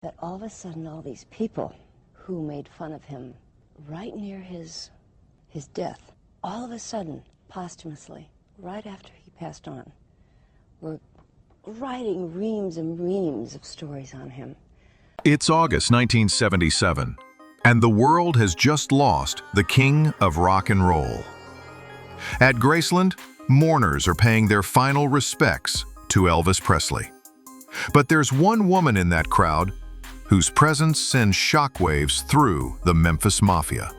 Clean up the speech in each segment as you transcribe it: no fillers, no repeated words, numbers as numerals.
But all of a sudden, all these people who made fun of him right near his death, all of a sudden, posthumously, right after he passed on, were writing reams and reams of stories on him. It's August 1977, and the world has just lost the king of rock and roll. At Graceland, mourners are paying their final respects to Elvis Presley. But there's one woman in that crowd whose presence sends shockwaves through the Memphis Mafia.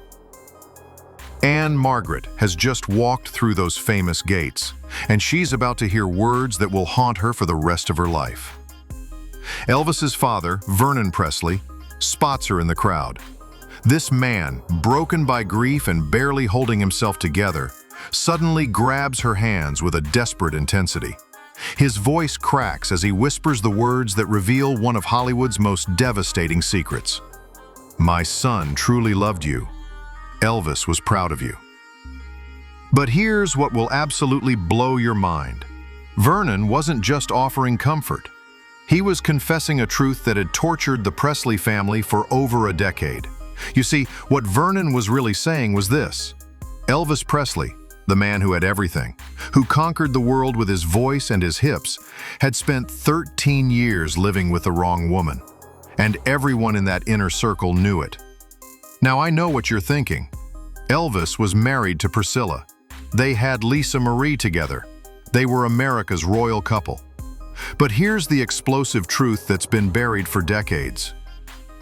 Anne Margaret has just walked through those famous gates, and she's about to hear words that will haunt her for the rest of her life. Elvis's father, Vernon Presley, spots her in the crowd. This man, broken by grief and barely holding himself together, suddenly grabs her hands with a desperate intensity. His voice cracks as he whispers the words that reveal one of Hollywood's most devastating secrets. "My son truly loved you. Elvis was proud of you." But here's what will absolutely blow your mind. Vernon wasn't just offering comfort. He was confessing a truth that had tortured the Presley family for over a decade. You see, what Vernon was really saying was this: Elvis Presley, the man who had everything, who conquered the world with his voice and his hips, had spent 13 years living with the wrong woman. And everyone in that inner circle knew it. Now I know what you're thinking. Elvis was married to Priscilla. They had Lisa Marie together. They were America's royal couple. But here's the explosive truth that's been buried for decades.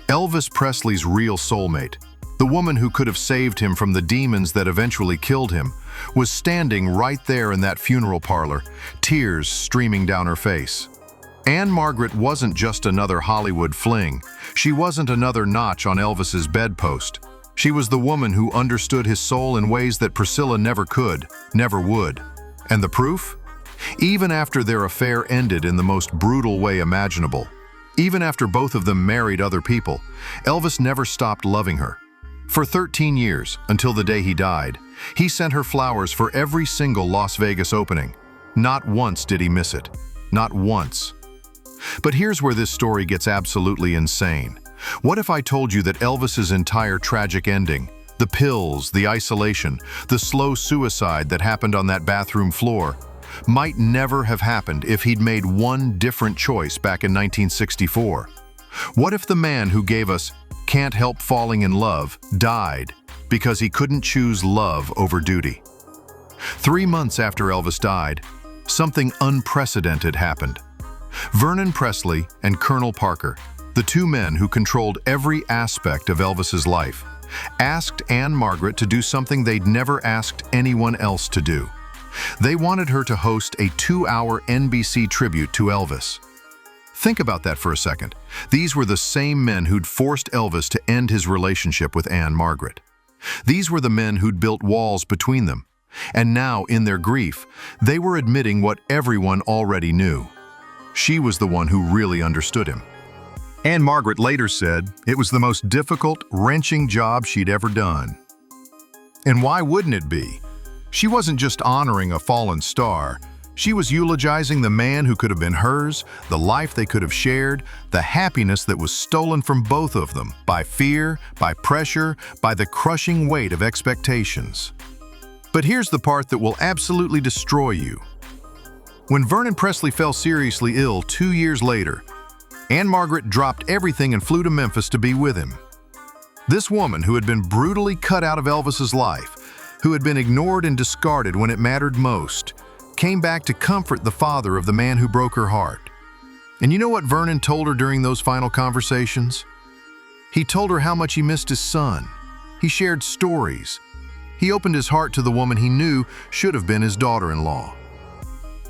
Elvis Presley's real soulmate, the woman who could have saved him from the demons that eventually killed him, was standing right there in that funeral parlor, tears streaming down her face. Anne Margaret wasn't just another Hollywood fling. She wasn't another notch on Elvis's bedpost. She was the woman who understood his soul in ways that Priscilla never could, never would. And the proof? Even after their affair ended in the most brutal way imaginable, even after both of them married other people, Elvis never stopped loving her. For 13 years, until the day he died, he sent her flowers for every single Las Vegas opening. Not once did he miss it. Not once. But here's where this story gets absolutely insane. What if I told you that Elvis's entire tragic ending, the pills, the isolation, the slow suicide that happened on that bathroom floor, might never have happened if he'd made one different choice back in 1964? What if the man who gave us "Can't Help Falling in Love" died because he couldn't choose love over duty? 3 months after Elvis died, something unprecedented happened. Vernon Presley and Colonel Parker, the two men who controlled every aspect of Elvis's life, asked Anne Margaret to do something they'd never asked anyone else to do. They wanted her to host a 2-hour NBC tribute to Elvis. Think about that for a second. These were the same men who'd forced Elvis to end his relationship with Anne Margaret. These were the men who'd built walls between them. And now, in their grief, they were admitting what everyone already knew. She was the one who really understood him. Anne Margaret later said it was the most difficult, wrenching job she'd ever done. And why wouldn't it be? She wasn't just honoring a fallen star. She was eulogizing the man who could have been hers, the life they could have shared, the happiness that was stolen from both of them by fear, by pressure, by the crushing weight of expectations. But here's the part that will absolutely destroy you. When Vernon Presley fell seriously ill 2 years later, Anne Margaret dropped everything and flew to Memphis to be with him. This woman, who had been brutally cut out of Elvis's life, who had been ignored and discarded when it mattered most, came back to comfort the father of the man who broke her heart. And you know what Vernon told her during those final conversations? He told her how much he missed his son. He shared stories. He opened his heart to the woman he knew should have been his daughter-in-law.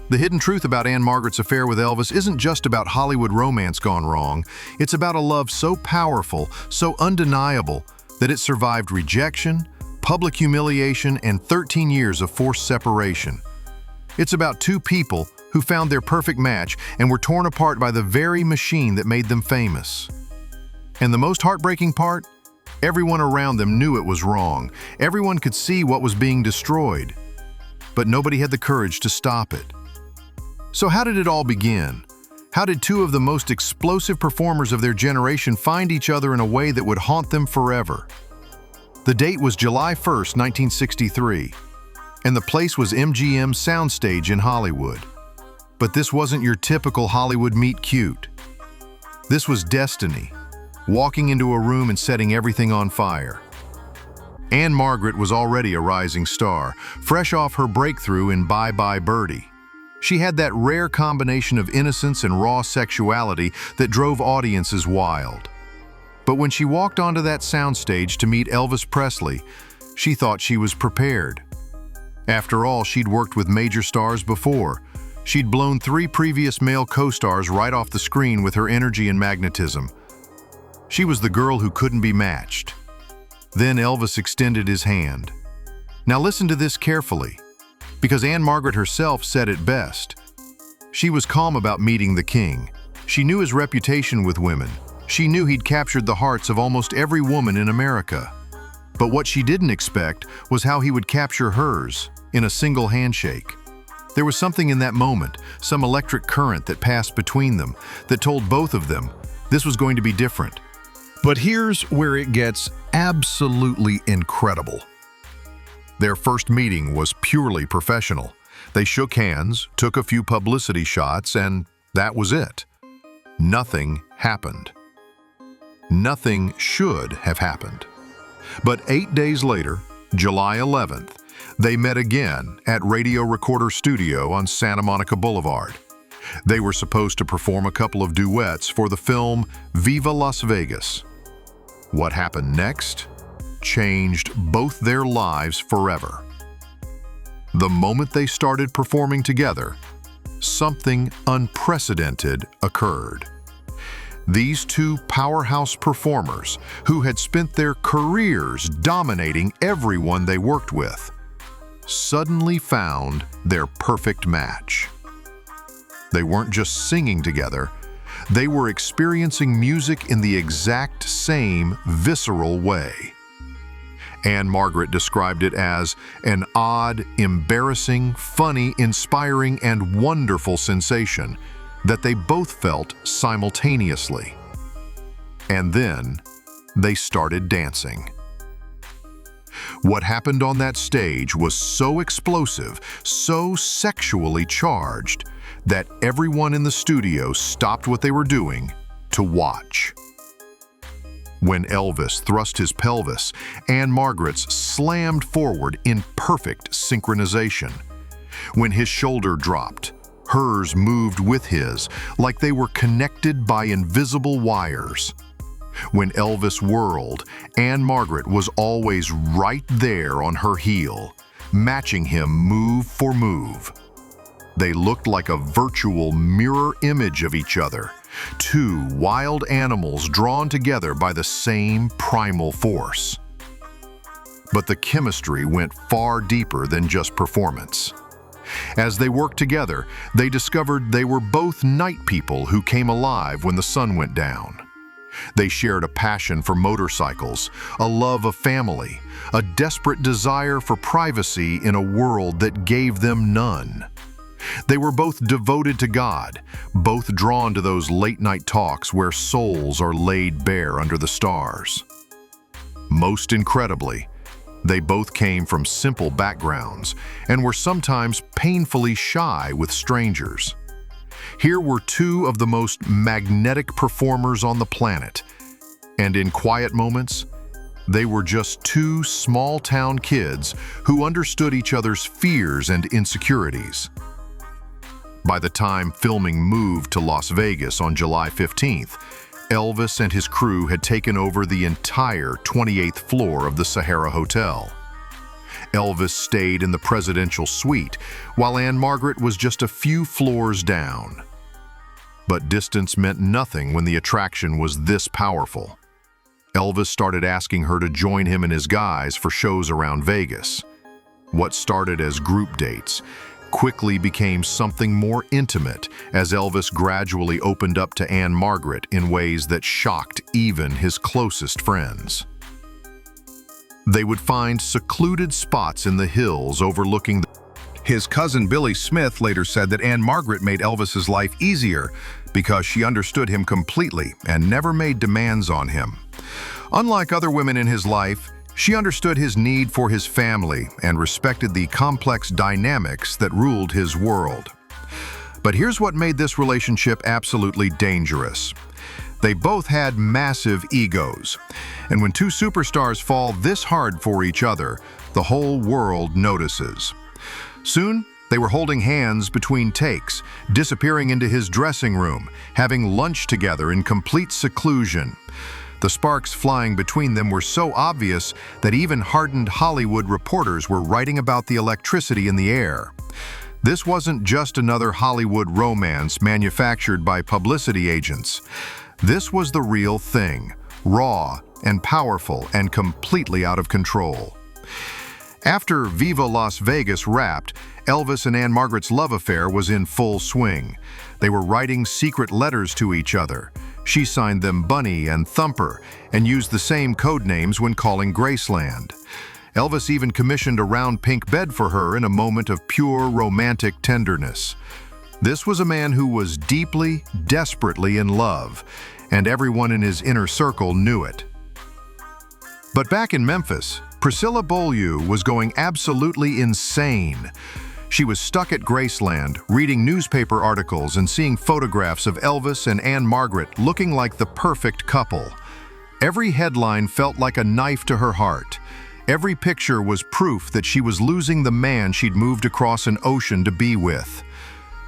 The hidden truth about Anne Margaret's affair with Elvis isn't just about Hollywood romance gone wrong. It's about a love so powerful, so undeniable, that it survived rejection, public humiliation, and 13 years of forced separation. It's about two people who found their perfect match and were torn apart by the very machine that made them famous. And the most heartbreaking part? Everyone around them knew it was wrong. Everyone could see what was being destroyed. But nobody had the courage to stop it. So how did it all begin? How did two of the most explosive performers of their generation find each other in a way that would haunt them forever? The date was July 1st, 1963, and the place was MGM's soundstage in Hollywood. But this wasn't your typical Hollywood meet cute. This was destiny, walking into a room and setting everything on fire. Anne Margaret was already a rising star, fresh off her breakthrough in Bye Bye Birdie. She had that rare combination of innocence and raw sexuality that drove audiences wild. But when she walked onto that soundstage to meet Elvis Presley, she thought she was prepared. After all, she'd worked with major stars before. She'd blown 3 previous male co-stars right off the screen with her energy and magnetism. She was the girl who couldn't be matched. Then Elvis extended his hand. Now listen to this carefully, because Anne Margaret herself said it best. She was calm about meeting the king. She knew his reputation with women. She knew he'd captured the hearts of almost every woman in America. But what she didn't expect was how he would capture hers in a single handshake. There was something in that moment, some electric current that passed between them, that told both of them this was going to be different. But here's where it gets absolutely incredible. Their first meeting was purely professional. They shook hands, took a few publicity shots, and that was it. Nothing happened. Nothing should have happened. But 8 days later, July 11th, they met again at Radio Recorder Studio on Santa Monica Boulevard. They were supposed to perform a couple of duets for the film Viva Las Vegas. What happened next changed both their lives forever. The moment they started performing together, something unprecedented occurred. These two powerhouse performers, who had spent their careers dominating everyone they worked with, suddenly found their perfect match. They weren't just singing together, they were experiencing music in the exact same visceral way. Anne Margaret described it as an odd, embarrassing, funny, inspiring, and wonderful sensation that they both felt simultaneously. And then they started dancing. What happened on that stage was so explosive, so sexually charged, that everyone in the studio stopped what they were doing to watch. When Elvis thrust his pelvis, Anne Margaret's slammed forward in perfect synchronization. When his shoulder dropped, hers moved with his, like they were connected by invisible wires. When Elvis whirled, Anne Margaret was always right there on her heel, matching him move for move. They looked like a virtual mirror image of each other, two wild animals drawn together by the same primal force. But the chemistry went far deeper than just performance. As they worked together, they discovered they were both night people who came alive when the sun went down. They shared a passion for motorcycles, a love of family, a desperate desire for privacy in a world that gave them none. They were both devoted to God, both drawn to those late-night talks where souls are laid bare under the stars. Most incredibly, they both came from simple backgrounds and were sometimes painfully shy with strangers. Here were two of the most magnetic performers on the planet, and in quiet moments, they were just two small-town kids who understood each other's fears and insecurities. By the time filming moved to Las Vegas on July 15th, Elvis and his crew had taken over the entire 28th floor of the Sahara Hotel. Elvis stayed in the presidential suite, while Anne Margaret was just a few floors down. But distance meant nothing when the attraction was this powerful. Elvis started asking her to join him and his guys for shows around Vegas. What started as group dates quickly became something more intimate as Elvis gradually opened up to Anne Margaret in ways that shocked even his closest friends. They would find secluded spots in the hills overlooking the... His cousin Billy Smith later said that Anne Margaret made Elvis's life easier, because she understood him completely and never made demands on him. Unlike other women in his life, she understood his need for his family and respected the complex dynamics that ruled his world. But here's what made this relationship absolutely dangerous. They both had massive egos, and when two superstars fall this hard for each other, the whole world notices. Soon, they were holding hands between takes, disappearing into his dressing room, having lunch together in complete seclusion. The sparks flying between them were so obvious that even hardened Hollywood reporters were writing about the electricity in the air. This wasn't just another Hollywood romance manufactured by publicity agents. This was the real thing, raw and powerful and completely out of control. After Viva Las Vegas wrapped, Elvis and Anne Margaret's love affair was in full swing. They were writing secret letters to each other. She signed them Bunny and Thumper and used the same code names when calling Graceland. Elvis even commissioned a round pink bed for her in a moment of pure romantic tenderness. This was a man who was deeply, desperately in love, and everyone in his inner circle knew it. But back in Memphis, Priscilla Beaulieu was going absolutely insane. She was stuck at Graceland, reading newspaper articles and seeing photographs of Elvis and Anne Margaret looking like the perfect couple. Every headline felt like a knife to her heart. Every picture was proof that she was losing the man she'd moved across an ocean to be with.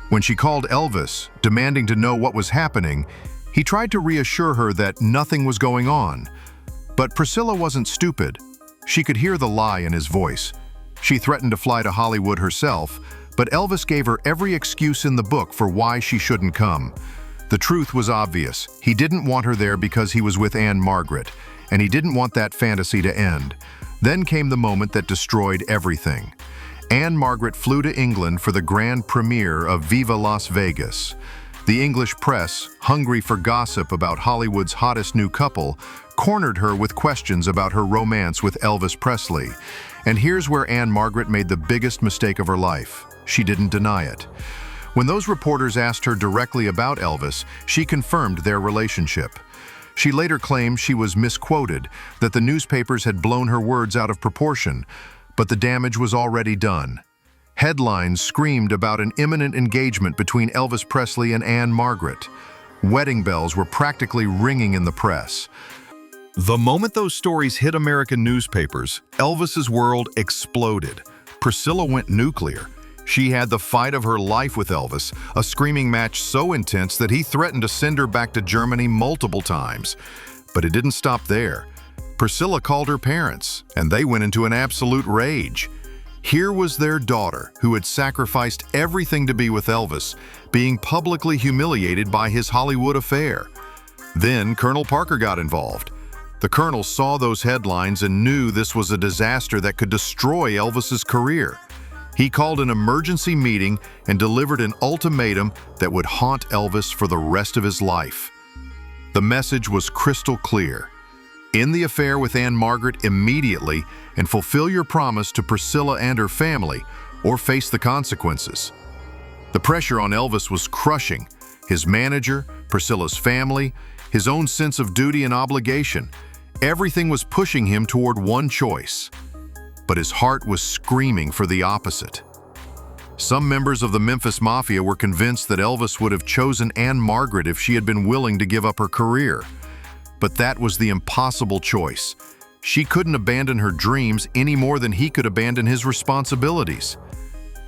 When she called Elvis, demanding to know what was happening, he tried to reassure her that nothing was going on. But Priscilla wasn't stupid. She could hear the lie in his voice. She threatened to fly to Hollywood herself, but Elvis gave her every excuse in the book for why she shouldn't come. The truth was obvious. He didn't want her there because he was with Anne Margaret, and he didn't want that fantasy to end. Then came the moment that destroyed everything. Anne Margaret flew to England for the grand premiere of Viva Las Vegas. The English press, hungry for gossip about Hollywood's hottest new couple, cornered her with questions about her romance with Elvis Presley. And here's where Anne Margaret made the biggest mistake of her life. She didn't deny it. When those reporters asked her directly about Elvis, she confirmed their relationship. She later claimed she was misquoted, that the newspapers had blown her words out of proportion, but the damage was already done. Headlines screamed about an imminent engagement between Elvis Presley and Anne Margaret. Wedding bells were practically ringing in the press. The moment those stories hit American newspapers, Elvis's world exploded. Priscilla went nuclear. She had the fight of her life with Elvis, a screaming match so intense that he threatened to send her back to Germany multiple times. But it didn't stop there. Priscilla called her parents, and they went into an absolute rage. Here was their daughter, who had sacrificed everything to be with Elvis, being publicly humiliated by his Hollywood affair. Then Colonel Parker got involved. The colonel saw those headlines and knew this was a disaster that could destroy Elvis's career. He called an emergency meeting and delivered an ultimatum that would haunt Elvis for the rest of his life. The message was crystal clear. End the affair with Anne Margaret immediately and fulfill your promise to Priscilla and her family, or face the consequences. The pressure on Elvis was crushing. His manager, Priscilla's family, his own sense of duty and obligation. Everything was pushing him toward one choice. But his heart was screaming for the opposite. Some members of the Memphis Mafia were convinced that Elvis would have chosen Anne Margaret if she had been willing to give up her career. But that was the impossible choice. She couldn't abandon her dreams any more than he could abandon his responsibilities.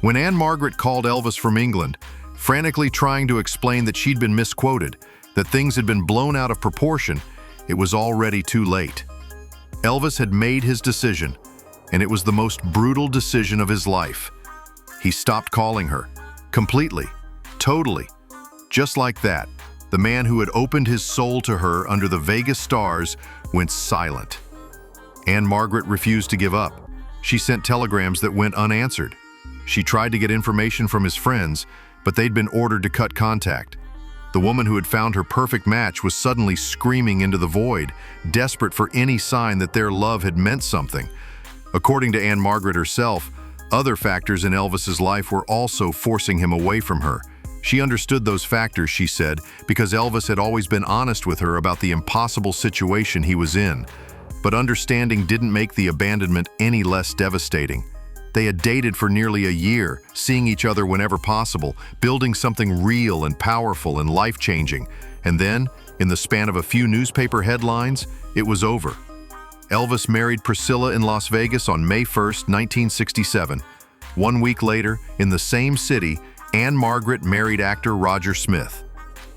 When Anne Margaret called Elvis from England, frantically trying to explain that she'd been misquoted, that things had been blown out of proportion, it was already too late. Elvis had made his decision, and it was the most brutal decision of his life. He stopped calling her, completely, totally. Just like that, the man who had opened his soul to her under the Vegas stars went silent. Anne Margaret refused to give up. She sent telegrams that went unanswered. She tried to get information from his friends, but they'd been ordered to cut contact. The woman who had found her perfect match was suddenly screaming into the void, desperate for any sign that their love had meant something. According to Anne Margaret herself, other factors in Elvis's life were also forcing him away from her. She understood those factors, she said, because Elvis had always been honest with her about the impossible situation he was in. But understanding didn't make the abandonment any less devastating. They had dated for nearly a year, seeing each other whenever possible, building something real and powerful and life-changing. And then, in the span of a few newspaper headlines, it was over. Elvis married Priscilla in Las Vegas on May 1st, 1967. 1 week later, in the same city, Anne Margaret married actor Roger Smith.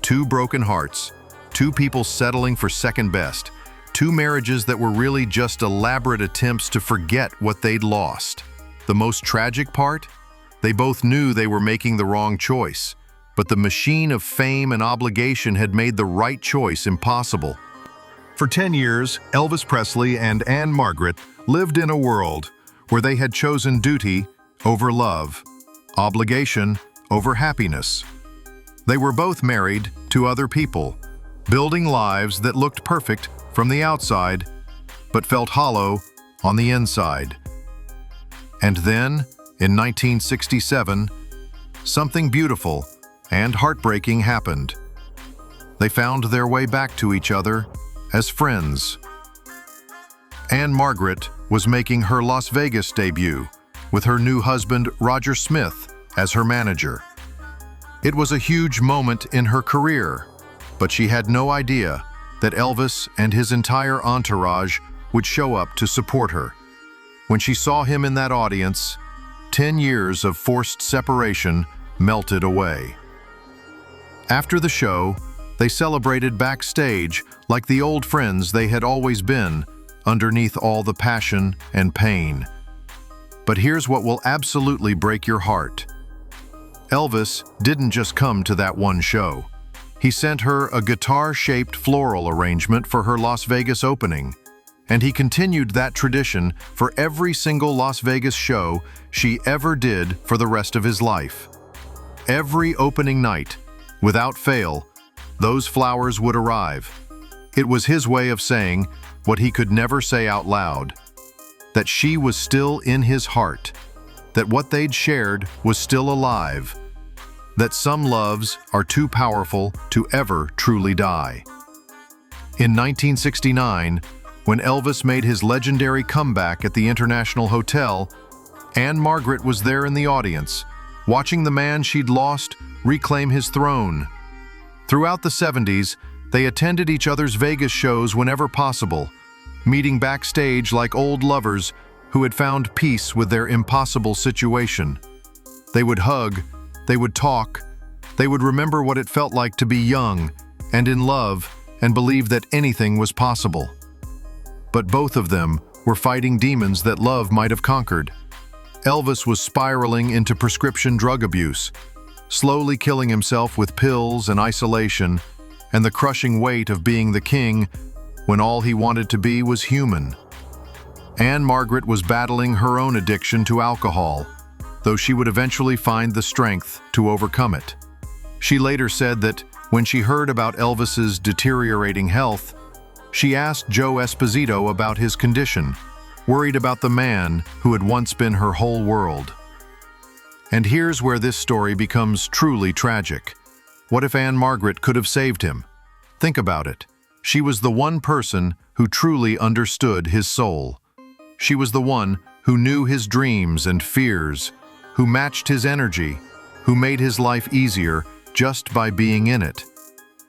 Two broken hearts, two people settling for second best, two marriages that were really just elaborate attempts to forget what they'd lost. The most tragic part? They both knew they were making the wrong choice, but the machine of fame and obligation had made the right choice impossible. For 10 years, Elvis Presley and Anne Margaret lived in a world where they had chosen duty over love, obligation over happiness. They were both married to other people, building lives that looked perfect from the outside, but felt hollow on the inside. And then, in 1967, something beautiful and heartbreaking happened. They found their way back to each other as friends. Anne Margaret was making her Las Vegas debut with her new husband, Roger Smith, as her manager. It was a huge moment in her career, but she had no idea that Elvis and his entire entourage would show up to support her. When she saw him in that audience, 10 years of forced separation melted away. After the show, they celebrated backstage like the old friends they had always been, underneath all the passion and pain. But here's what will absolutely break your heart. Elvis didn't just come to that one show. He sent her a guitar-shaped floral arrangement for her Las Vegas opening, and he continued that tradition for every single Las Vegas show she ever did for the rest of his life. Every opening night, without fail, those flowers would arrive. It was his way of saying what he could never say out loud, that she was still in his heart, that what they'd shared was still alive, that some loves are too powerful to ever truly die. In 1969, when Elvis made his legendary comeback at the International Hotel, Anne Margaret was there in the audience, watching the man she'd lost reclaim his throne. Throughout the 70s, they attended each other's Vegas shows whenever possible, meeting backstage like old lovers who had found peace with their impossible situation. They would hug, they would talk, they would remember what it felt like to be young and in love and believe that anything was possible. But both of them were fighting demons that love might have conquered. Elvis was spiraling into prescription drug abuse, slowly killing himself with pills and isolation, and the crushing weight of being the king when all he wanted to be was human. Anne Margaret was battling her own addiction to alcohol, though she would eventually find the strength to overcome it. She later said that when she heard about Elvis's deteriorating health, she asked Joe Esposito about his condition, worried about the man who had once been her whole world. And here's where this story becomes truly tragic. What if Anne Margaret could have saved him? Think about it. She was the one person who truly understood his soul. She was the one who knew his dreams and fears, who matched his energy, who made his life easier just by being in it.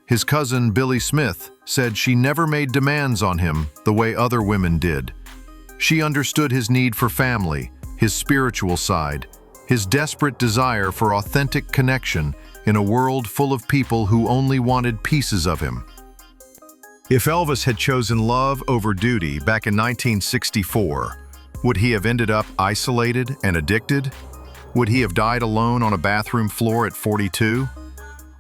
His cousin Billy Smith said she never made demands on him the way other women did. She understood his need for family, his spiritual side, his desperate desire for authentic connection in a world full of people who only wanted pieces of him. If Elvis had chosen love over duty back in 1964, would he have ended up isolated and addicted? Would he have died alone on a bathroom floor at 42?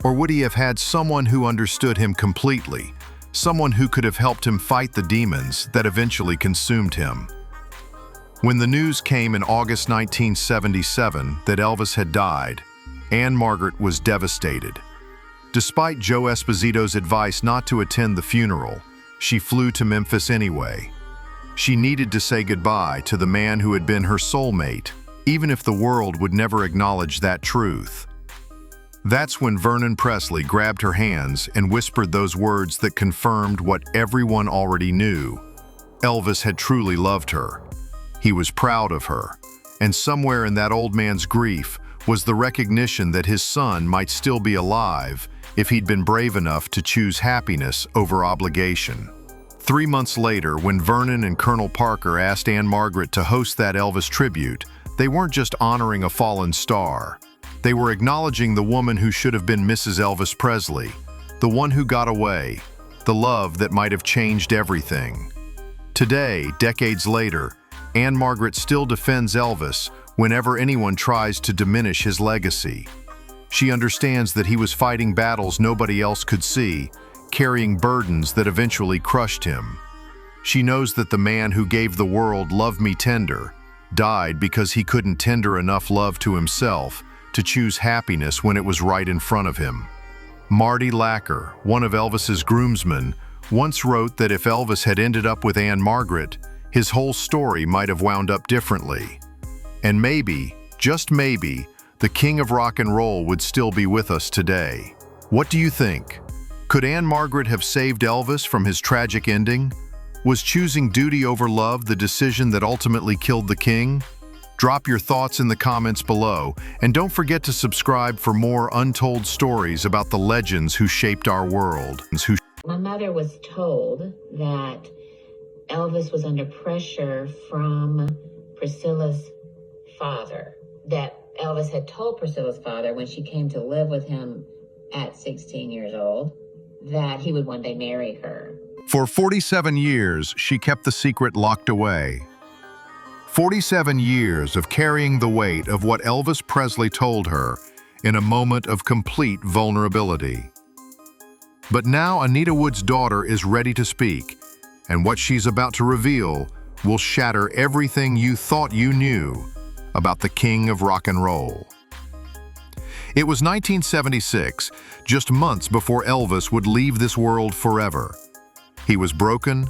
Or would he have had someone who understood him completely, someone who could have helped him fight the demons that eventually consumed him? When the news came in August 1977 that Elvis had died, Anne Margaret was devastated. Despite Joe Esposito's advice not to attend the funeral, she flew to Memphis anyway. She needed to say goodbye to the man who had been her soulmate, even if the world would never acknowledge that truth. That's when Vernon Presley grabbed her hands and whispered those words that confirmed what everyone already knew. Elvis had truly loved her. He was proud of her. And somewhere in that old man's grief was the recognition that his son might still be alive if he'd been brave enough to choose happiness over obligation. 3 months later, when Vernon and Colonel Parker asked Anne Margaret to host that Elvis tribute, they weren't just honoring a fallen star. They were acknowledging the woman who should have been Mrs. Elvis Presley, the one who got away, the love that might have changed everything. Today, decades later, Anne Margaret still defends Elvis whenever anyone tries to diminish his legacy. She understands that he was fighting battles nobody else could see, carrying burdens that eventually crushed him. She knows that the man who gave the world "Love Me Tender" died because he couldn't tender enough love to himself to choose happiness when it was right in front of him. Marty Lacker, one of Elvis's groomsmen, once wrote that if Elvis had ended up with Anne Margaret, his whole story might have wound up differently. And maybe, just maybe, the king of rock and roll would still be with us today. What do you think? Could Anne Margaret have saved Elvis from his tragic ending? Was choosing duty over love the decision that ultimately killed the king? Drop your thoughts in the comments below, and don't forget to subscribe for more untold stories about the legends who shaped our world. My mother was told that Elvis was under pressure from Priscilla's father, that Elvis had told Priscilla's father when she came to live with him at 16 years old that he would one day marry her. For 47 years, she kept the secret locked away. 47 years of carrying the weight of what Elvis Presley told her in a moment of complete vulnerability. But now Anita Wood's daughter is ready to speak, and what she's about to reveal will shatter everything you thought you knew about the king of rock and roll. It was 1976, just months before Elvis would leave this world forever. He was broken,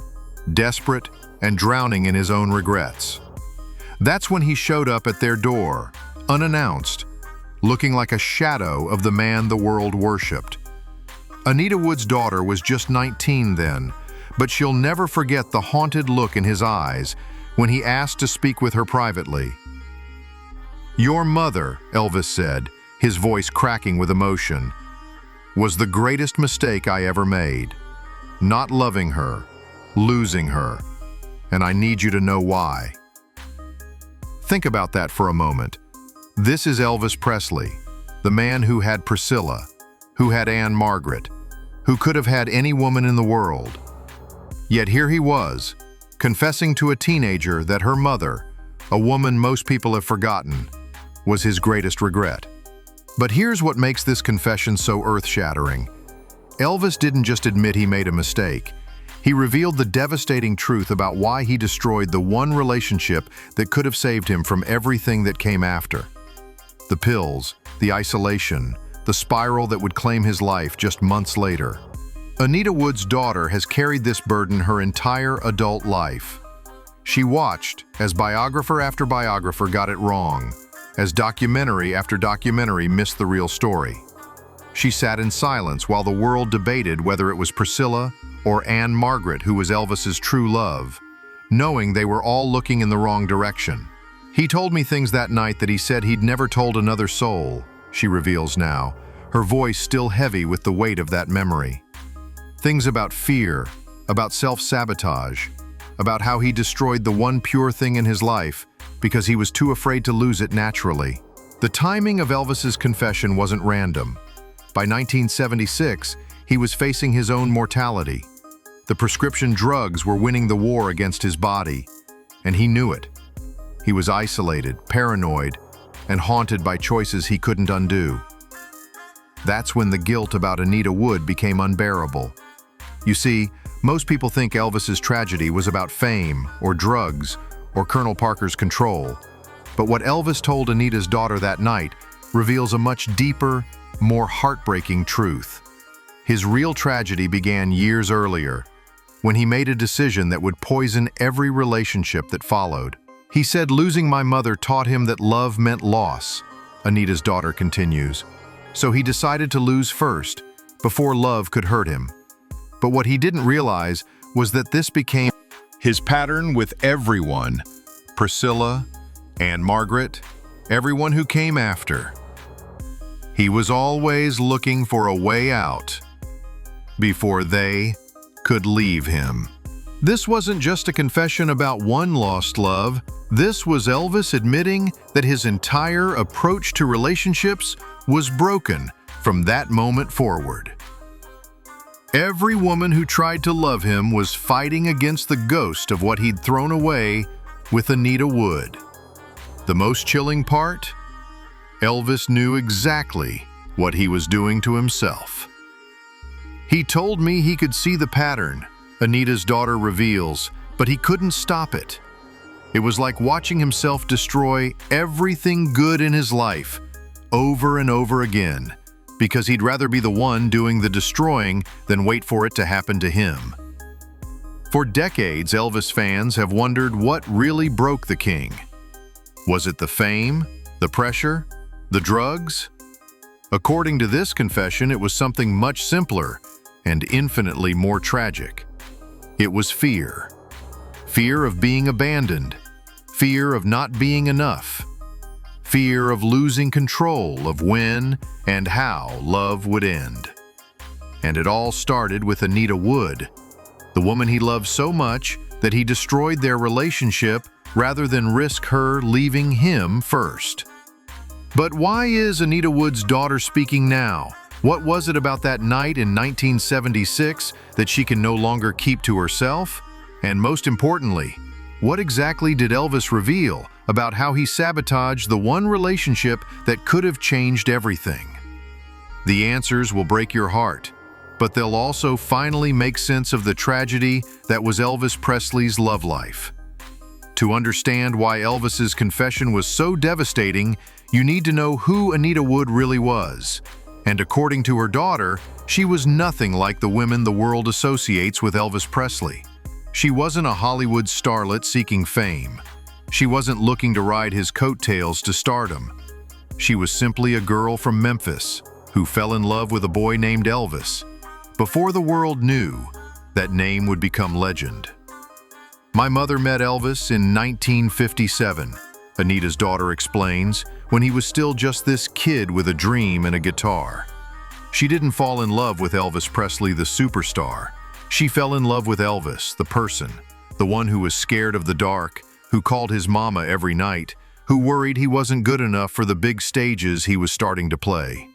desperate, and drowning in his own regrets. That's when he showed up at their door, unannounced, looking like a shadow of the man the world worshipped. Anita Wood's daughter was just 19 then, but she'll never forget the haunted look in his eyes when he asked to speak with her privately. "Your mother," Elvis said, his voice cracking with emotion, "was the greatest mistake I ever made. Not loving her, losing her, and I need you to know why." Think about that for a moment. This is Elvis Presley, the man who had Priscilla, who had Anne Margaret, who could have had any woman in the world. Yet here he was, confessing to a teenager that her mother, a woman most people have forgotten, was his greatest regret. But here's what makes this confession so earth-shattering. Elvis didn't just admit he made a mistake. He revealed the devastating truth about why he destroyed the one relationship that could have saved him from everything that came after. The pills, the isolation, the spiral that would claim his life just months later. Anita Wood's daughter has carried this burden her entire adult life. She watched as biographer after biographer got it wrong, as documentary after documentary missed the real story. She sat in silence while the world debated whether it was Priscilla or Anne Margaret who was Elvis's true love, knowing they were all looking in the wrong direction. "He told me things that night that he said he'd never told another soul," she reveals now, her voice still heavy with the weight of that memory. Things about fear, about self-sabotage, about how he destroyed the one pure thing in his life because he was too afraid to lose it naturally. The timing of Elvis's confession wasn't random. By 1976, he was facing his own mortality. The prescription drugs were winning the war against his body, and he knew it. He was isolated, paranoid, and haunted by choices he couldn't undo. That's when the guilt about Anita Wood became unbearable. You see, most people think Elvis's tragedy was about fame, or drugs, or Colonel Parker's control. But what Elvis told Anita's daughter that night reveals a much deeper, more heartbreaking truth. His real tragedy began years earlier, when he made a decision that would poison every relationship that followed. He said losing my mother taught him that love meant loss, Anita's daughter continues. so he decided to lose first, before love could hurt him. But what he didn't realize was that this became his pattern with everyone, Priscilla and Margaret, everyone who came after. He was always looking for a way out before they could leave him. This wasn't just a confession about one lost love. This was Elvis admitting that his entire approach to relationships was broken from that moment forward. Every woman who tried to love him was fighting against the ghost of what he'd thrown away with Anita Wood. The most chilling part? Elvis knew exactly what he was doing to himself. He told me he could see the pattern, Anita's daughter reveals, but he couldn't stop it. It was like watching himself destroy everything good in his life over and over again, because he'd rather be the one doing the destroying than wait for it to happen to him. For decades, Elvis fans have wondered what really broke the king. Was it the fame, the pressure, the drugs? According to this confession, it was something much simpler and infinitely more tragic. It was fear. Fear of being abandoned. Fear of not being enough. Fear of losing control of when and how love would end. And it all started with Anita Wood, the woman he loved so much that he destroyed their relationship rather than risk her leaving him first. But why is Anita Wood's daughter speaking now? What was it about that night in 1976 that she can no longer keep to herself? And most importantly, what exactly did Elvis reveal about how he sabotaged the one relationship that could have changed everything? The answers will break your heart, but they'll also finally make sense of the tragedy that was Elvis Presley's love life. To understand why Elvis's confession was so devastating, you need to know who Anita Wood really was. And according to her daughter, she was nothing like the women the world associates with Elvis Presley. She wasn't a Hollywood starlet seeking fame. She wasn't looking to ride his coattails to stardom. She was simply a girl from Memphis who fell in love with a boy named Elvis before the world knew that name would become legend. My mother met Elvis in 1957, Anita's daughter explains, when he was still just this kid with a dream and a guitar. She didn't fall in love with Elvis Presley, the superstar. She fell in love with Elvis, the person, the one who was scared of the dark, who called his mama every night, who worried he wasn't good enough for the big stages he was starting to play.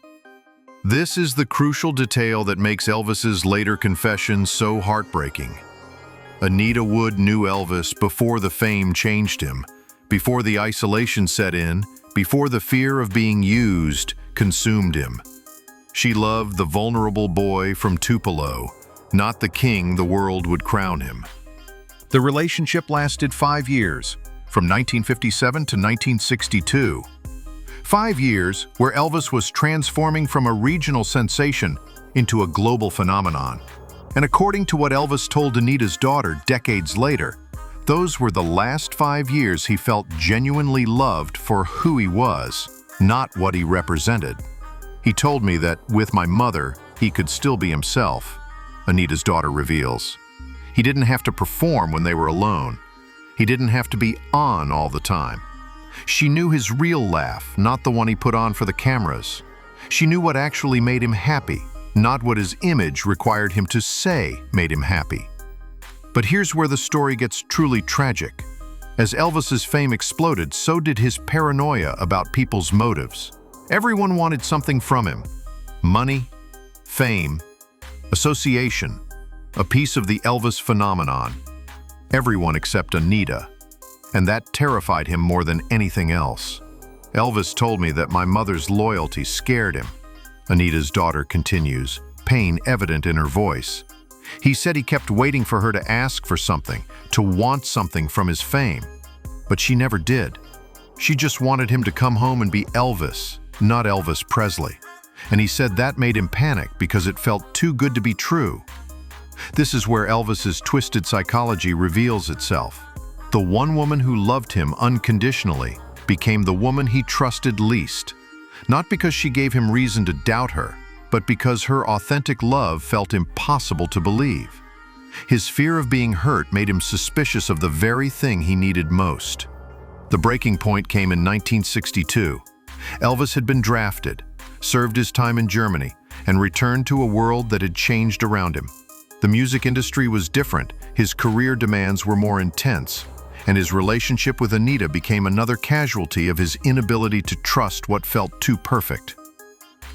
This is the crucial detail that makes Elvis's later confession so heartbreaking. Anita Wood knew Elvis before the fame changed him, before the isolation set in, before the fear of being used consumed him. She loved the vulnerable boy from Tupelo, not the king the world would crown him. The relationship lasted 5 years, from 1957 to 1962. 5 years where Elvis was transforming from a regional sensation into a global phenomenon. And according to what Elvis told Anita's daughter decades later, those were the last 5 years he felt genuinely loved for who he was, not what he represented. He told me that with my mother, he could still be himself, Anita's daughter reveals. He didn't have to perform when they were alone. He didn't have to be on all the time. She knew his real laugh, not the one he put on for the cameras. She knew what actually made him happy, not what his image required him to say made him happy. But here's where the story gets truly tragic. As Elvis's fame exploded, so did his paranoia about people's motives. Everyone wanted something from him. Money, fame, association, a piece of the Elvis phenomenon. Everyone except Anita. And that terrified him more than anything else. Elvis told me that my mother's loyalty scared him. Anita's daughter continues, pain evident in her voice. He said he kept waiting for her to ask for something, to want something from his fame. But she never did. She just wanted him to come home and be Elvis, not Elvis Presley. And he said that made him panic because it felt too good to be true. This is where Elvis's twisted psychology reveals itself. The one woman who loved him unconditionally became the woman he trusted least. not because she gave him reason to doubt her, but because her authentic love felt impossible to believe. His fear of being hurt made him suspicious of the very thing he needed most. The breaking point came in 1962. Elvis had been drafted, served his time in Germany, and returned to a world that had changed around him. The music industry was different, his career demands were more intense, and his relationship with Anita became another casualty of his inability to trust what felt too perfect.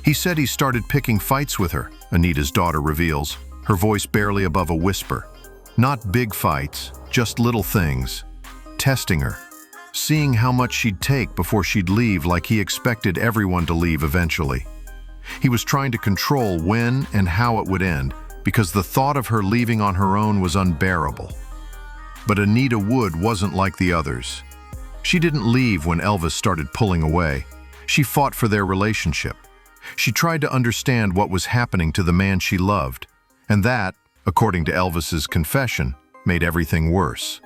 He said he started picking fights with her, Anita's daughter reveals, her voice barely above a whisper. Not big fights, just little things. Testing her, seeing how much she'd take before she'd leave like he expected everyone to leave eventually. He was trying to control when and how it would end because the thought of her leaving on her own was unbearable. But Anita Wood wasn't like the others. She didn't leave when Elvis started pulling away. She fought for their relationship. She tried to understand what was happening to the man she loved, and that, according to Elvis's confession, made everything worse.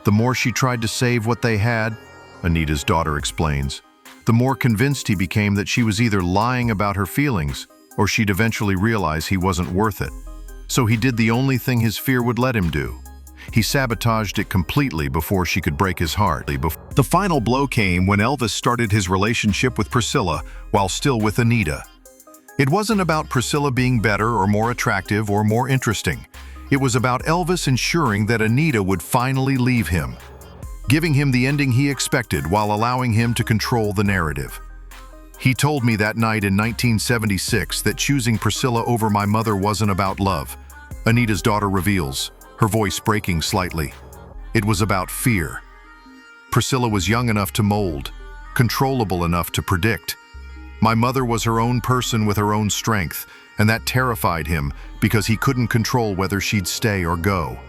The more she tried to save what they had, Anita's daughter explains, the more convinced he became that she was either lying about her feelings or she'd eventually realize he wasn't worth it. So he did the only thing his fear would let him do. He sabotaged it completely before she could break his heart. The final blow came when Elvis started his relationship with Priscilla while still with Anita. It wasn't about Priscilla being better or more attractive or more interesting. It was about Elvis ensuring that Anita would finally leave him, giving him the ending he expected while allowing him to control the narrative. He told me that night in 1976 that choosing Priscilla over my mother wasn't about love, Anita's daughter reveals, her voice breaking slightly. It was about fear. Priscilla was young enough to mold, controllable enough to predict. My mother was her own person with her own strength, and that terrified him because he couldn't control whether she'd stay or go.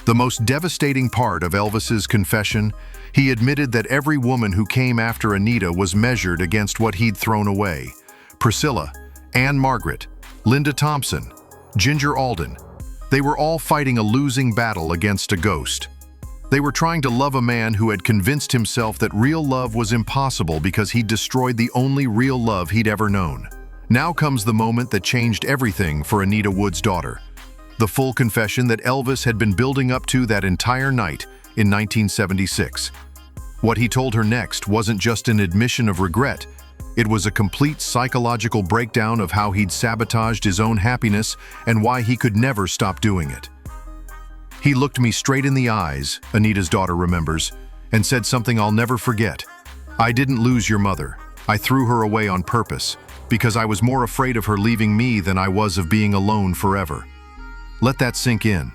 The most devastating part of Elvis's confession, he admitted that every woman who came after Anita was measured against what he'd thrown away. Priscilla, Anne Margaret, Linda Thompson, Ginger Alden. They were all fighting a losing battle against a ghost. They were trying to love a man who had convinced himself that real love was impossible because he'd destroyed the only real love he'd ever known. Now comes the moment that changed everything for Anita Wood's daughter. The full confession that Elvis had been building up to that entire night in 1976. What he told her next wasn't just an admission of regret. It was a complete psychological breakdown of how he'd sabotaged his own happiness and why he could never stop doing it. He looked me straight in the eyes, Anita's daughter remembers, and said something I'll never forget. I didn't lose your mother. I threw her away on purpose, because I was more afraid of her leaving me than I was of being alone forever. Let that sink in.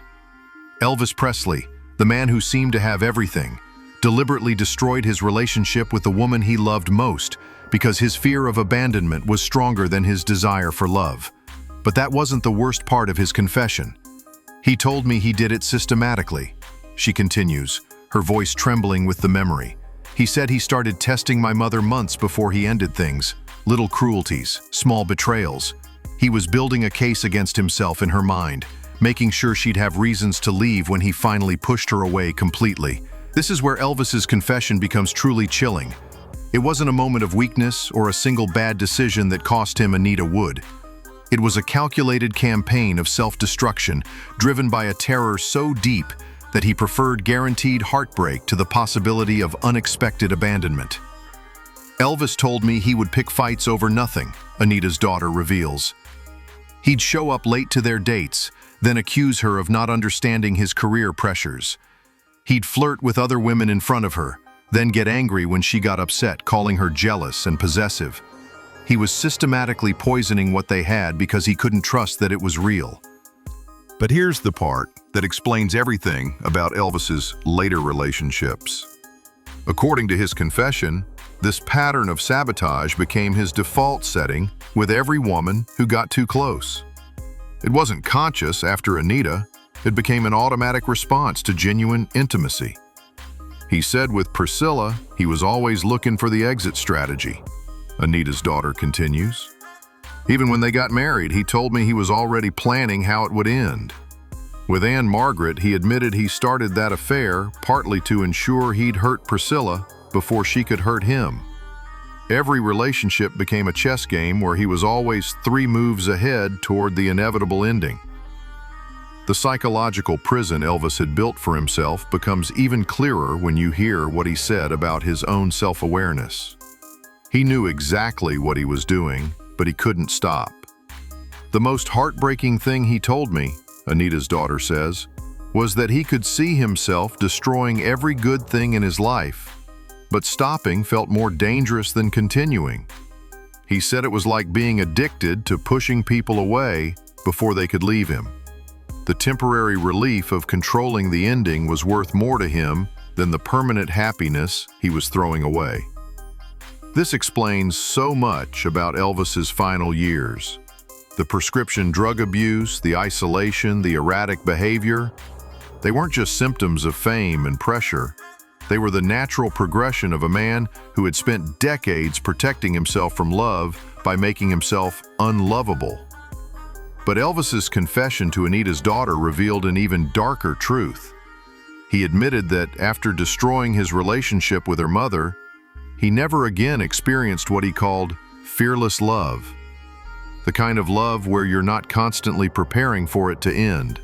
Elvis Presley, the man who seemed to have everything, deliberately destroyed his relationship with the woman he loved most because his fear of abandonment was stronger than his desire for love. But that wasn't the worst part of his confession. He told me he did it systematically. She continues, her voice trembling with the memory. He said he started testing my mother months before he ended things. Little cruelties, small betrayals. He was building a case against himself in her mind, making sure she'd have reasons to leave when he finally pushed her away completely. This is where Elvis's confession becomes truly chilling. It wasn't a moment of weakness or a single bad decision that cost him Anita Wood. It was a calculated campaign of self-destruction, driven by a terror so deep that he preferred guaranteed heartbreak to the possibility of unexpected abandonment. Elvis told me he would pick fights over nothing, Anita's daughter reveals. He'd show up late to their dates, then accuse her of not understanding his career pressures. He'd flirt with other women in front of her, then get angry when she got upset, calling her jealous and possessive. He was systematically poisoning what they had because he couldn't trust that it was real. But here's the part that explains everything about Elvis's later relationships. According to his confession, this pattern of sabotage became his default setting with every woman who got too close. It wasn't conscious after Anita, it became an automatic response to genuine intimacy. He said with Priscilla, he was always looking for the exit strategy. Anita's daughter continues. Even when they got married, he told me he was already planning how it would end. With Anne Margaret, he admitted he started that affair partly to ensure he'd hurt Priscilla before she could hurt him. Every relationship became a chess game where he was always 3 moves ahead toward the inevitable ending. The psychological prison Elvis had built for himself becomes even clearer when you hear what he said about his own self-awareness. He knew exactly what he was doing, but he couldn't stop. The most heartbreaking thing he told me, Anita's daughter says, was that he could see himself destroying every good thing in his life, but stopping felt more dangerous than continuing. He said it was like being addicted to pushing people away before they could leave him. The temporary relief of controlling the ending was worth more to him than the permanent happiness he was throwing away. This explains so much about Elvis's final years. The prescription drug abuse, the isolation, the erratic behavior, they weren't just symptoms of fame and pressure. They were the natural progression of a man who had spent decades protecting himself from love by making himself unlovable. But Elvis's confession to Anita's daughter revealed an even darker truth. He admitted that after destroying his relationship with her mother, he never again experienced what he called fearless love. The kind of love where you're not constantly preparing for it to end.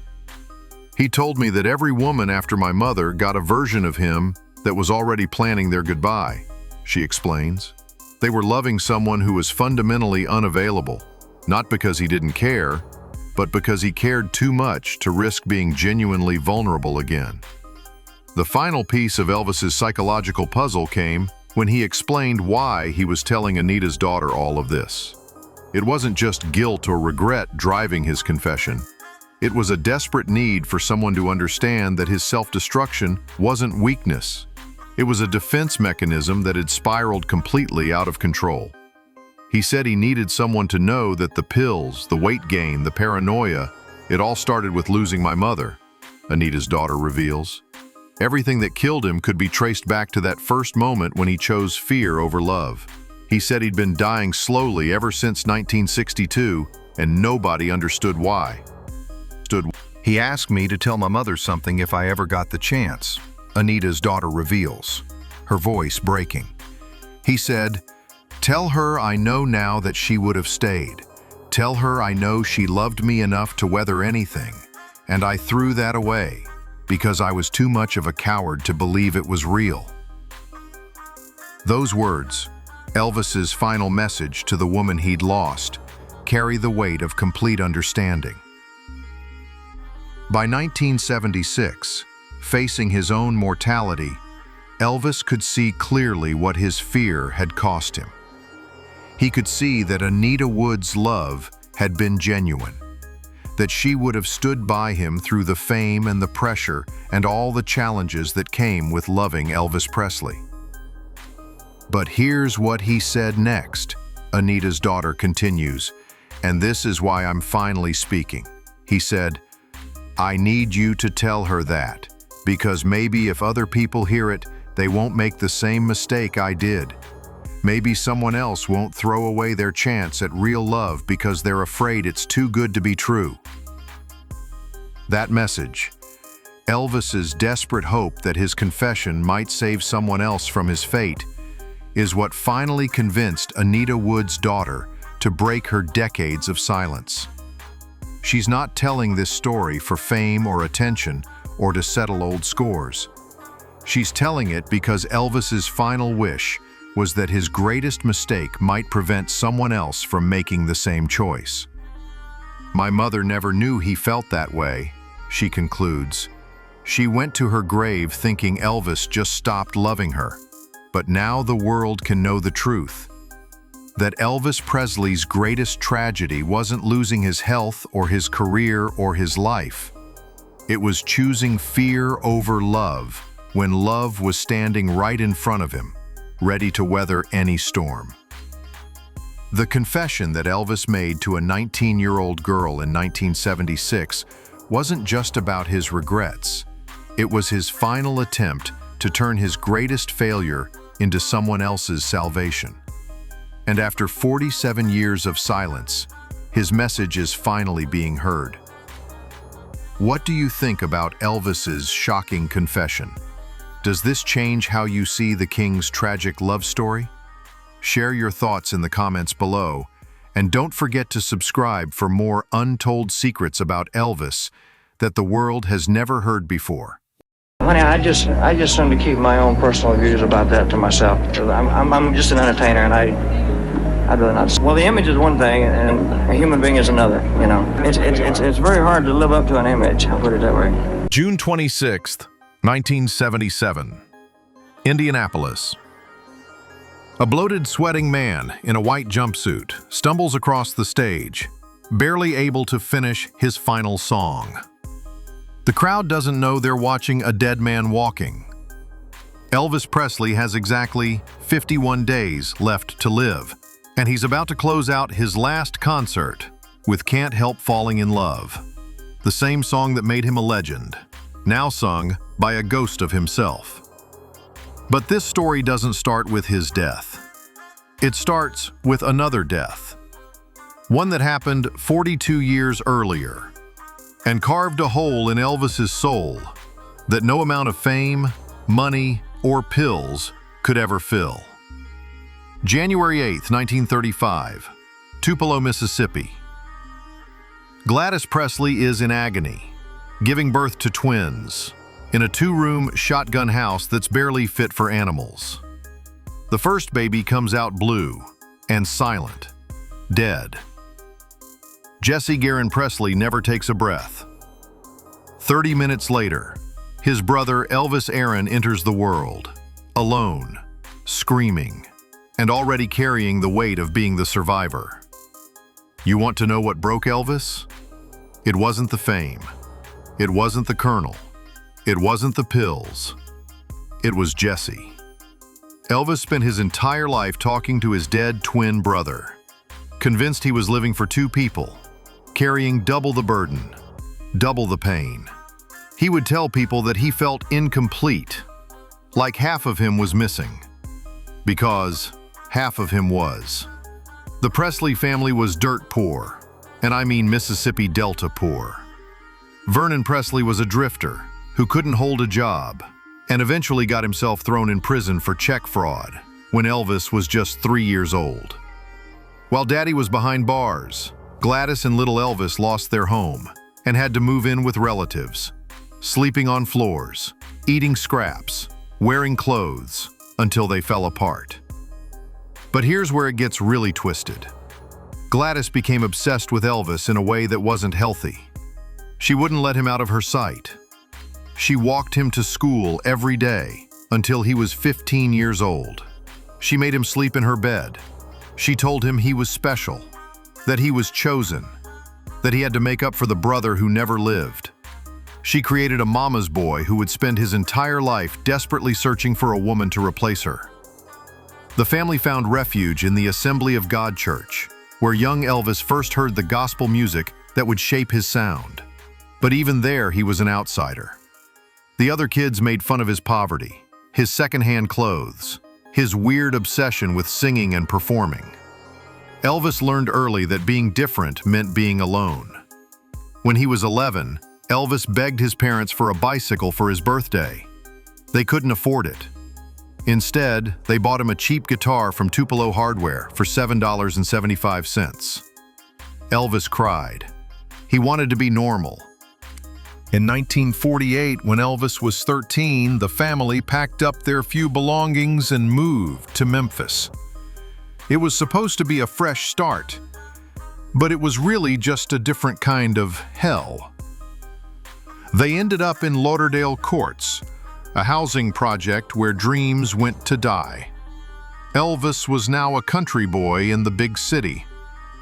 He told me that every woman after my mother got a version of him that was already planning their goodbye, she explains. They were loving someone who was fundamentally unavailable, not because he didn't care, but because he cared too much to risk being genuinely vulnerable again. The final piece of Elvis's psychological puzzle came when he explained why he was telling Anita's daughter all of this. It wasn't just guilt or regret driving his confession. It was a desperate need for someone to understand that his self-destruction wasn't weakness. It was a defense mechanism that had spiraled completely out of control. He said he needed someone to know that the pills, the weight gain, the paranoia, it all started with losing my mother, Anita's daughter reveals. Everything that killed him could be traced back to that first moment when he chose fear over love. He said he'd been dying slowly ever since 1962, and nobody understood why. He asked me to tell my mother something if I ever got the chance, Anita's daughter reveals, her voice breaking. He said, "Tell her I know now that she would have stayed. Tell her I know she loved me enough to weather anything, and I threw that away because I was too much of a coward to believe it was real." Those words, Elvis's final message to the woman he'd lost, carry the weight of complete understanding. By 1976, facing his own mortality, Elvis could see clearly what his fear had cost him. He could see that Anita Wood's love had been genuine, that she would have stood by him through the fame and the pressure and all the challenges that came with loving Elvis Presley. But here's what he said next, Anita's daughter continues, and this is why I'm finally speaking. He said, "I need you to tell her that, because maybe if other people hear it, they won't make the same mistake I did. Maybe someone else won't throw away their chance at real love because they're afraid it's too good to be true." That message, Elvis's desperate hope that his confession might save someone else from his fate, is what finally convinced Anita Wood's daughter to break her decades of silence. She's not telling this story for fame or attention or to settle old scores. She's telling it because Elvis's final wish was that his greatest mistake might prevent someone else from making the same choice. "My mother never knew he felt that way," she concludes. "She went to her grave thinking Elvis just stopped loving her. But now the world can know the truth. That Elvis Presley's greatest tragedy wasn't losing his health or his career or his life. It was choosing fear over love when love was standing right in front of him, ready to weather any storm." The confession that Elvis made to a 19-year-old girl in 1976 wasn't just about his regrets. It was his final attempt to turn his greatest failure into someone else's salvation. And after 47 years of silence, his message is finally being heard. What do you think about Elvis's shocking confession? Does this change how you see the King's tragic love story? share your thoughts in the comments below, and don't forget to subscribe for more untold secrets about Elvis that the world has never heard before. Honey, I just seem to keep my own personal views about that to myself. I'm just an entertainer, and I'd rather not. Well, the image is one thing, and a human being is another. You know, it's very hard to live up to an image. I'll put it that way. June 26th, 1977, Indianapolis. A bloated, sweating man in a white jumpsuit stumbles across the stage, barely able to finish his final song. The crowd doesn't know they're watching a dead man walking. Elvis Presley has exactly 51 days left to live, and he's about to close out his last concert with Can't Help Falling in Love, the same song that made him a legend, now sung by a ghost of himself. But this story doesn't start with his death. It starts with another death, one that happened 42 years earlier, and carved a hole in Elvis's soul that no amount of fame, money, or pills could ever fill. January 8th, 1935, Tupelo, Mississippi. Gladys Presley is in agony, giving birth to twins in a two-room shotgun house that's barely fit for animals. The first baby comes out blue and silent, dead. Jesse Garon Presley never takes a breath. 30 minutes later, his brother Elvis Aaron enters the world, alone, screaming, and already carrying the weight of being the survivor. You want to know what broke Elvis? It wasn't the fame. It wasn't the Colonel. It wasn't the pills. It was Jesse. Elvis spent his entire life talking to his dead twin brother, convinced he was living for two people, carrying double the burden, double the pain. He would tell people that he felt incomplete, like half of him was missing, because half of him was. The Presley family was dirt poor, and I mean Mississippi Delta poor. Vernon Presley was a drifter who couldn't hold a job and eventually got himself thrown in prison for check fraud when Elvis was just 3 years old. While Daddy was behind bars, Gladys and little Elvis lost their home and had to move in with relatives, sleeping on floors, eating scraps, wearing clothes until they fell apart. But here's where it gets really twisted. Gladys became obsessed with Elvis in a way that wasn't healthy. She wouldn't let him out of her sight. She walked him to school every day until he was 15 years old. She made him sleep in her bed. She told him he was special, that he was chosen, that he had to make up for the brother who never lived. She created a mama's boy who would spend his entire life desperately searching for a woman to replace her. The family found refuge in the Assembly of God Church, where young Elvis first heard the gospel music that would shape his sound. But even there, he was an outsider. The other kids made fun of his poverty, his secondhand clothes, his weird obsession with singing and performing. Elvis learned early that being different meant being alone. When he was 11, Elvis begged his parents for a bicycle for his birthday. They couldn't afford it. Instead, they bought him a cheap guitar from Tupelo Hardware for $7.75. Elvis cried. He wanted to be normal. In 1948, when Elvis was 13, the family packed up their few belongings and moved to Memphis. It was supposed to be a fresh start, but it was really just a different kind of hell. They ended up in Lauderdale Courts, a housing project where dreams went to die. Elvis was now a country boy in the big city,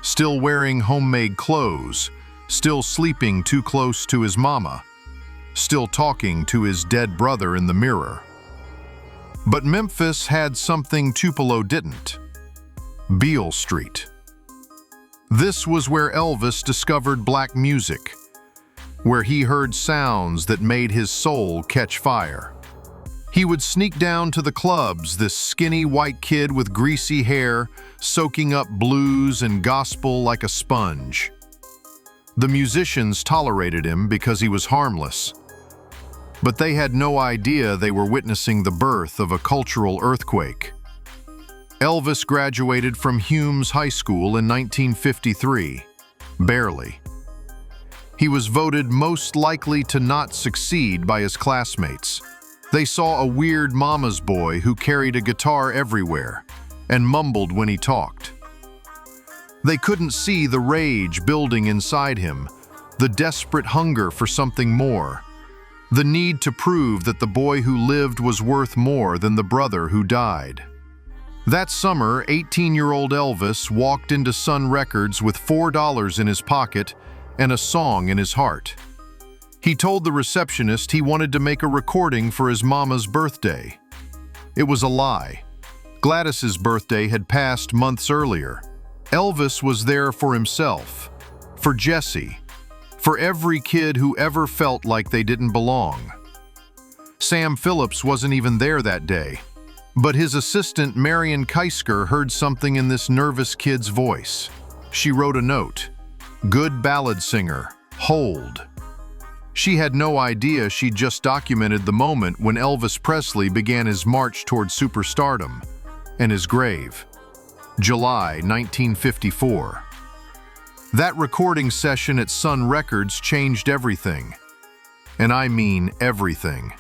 still wearing homemade clothes, still sleeping too close to his mama, still talking to his dead brother in the mirror. But Memphis had something Tupelo didn't: Beale Street. This was where Elvis discovered black music, where he heard sounds that made his soul catch fire. He would sneak down to the clubs, this skinny white kid with greasy hair, soaking up blues and gospel like a sponge. The musicians tolerated him because he was harmless, but they had no idea they were witnessing the birth of a cultural earthquake. Elvis graduated from Humes High School in 1953. Barely. He was voted most likely to not succeed by his classmates. They saw a weird mama's boy who carried a guitar everywhere and mumbled when he talked. They couldn't see the rage building inside him, the desperate hunger for something more, the need to prove that the boy who lived was worth more than the brother who died. That summer, 18-year-old Elvis walked into Sun Records with $4 in his pocket and a song in his heart. He told the receptionist he wanted to make a recording for his mama's birthday. It was a lie. Gladys's birthday had passed months earlier. Elvis was there for himself, for Jesse, for every kid who ever felt like they didn't belong. Sam Phillips wasn't even there that day, but his assistant Marion Keisker heard something in this nervous kid's voice. She wrote a note. Good ballad singer, hold. She had no idea she'd just documented the moment when Elvis Presley began his march toward superstardom and his grave. July 1954. That recording session at Sun Records changed everything. And I mean everything.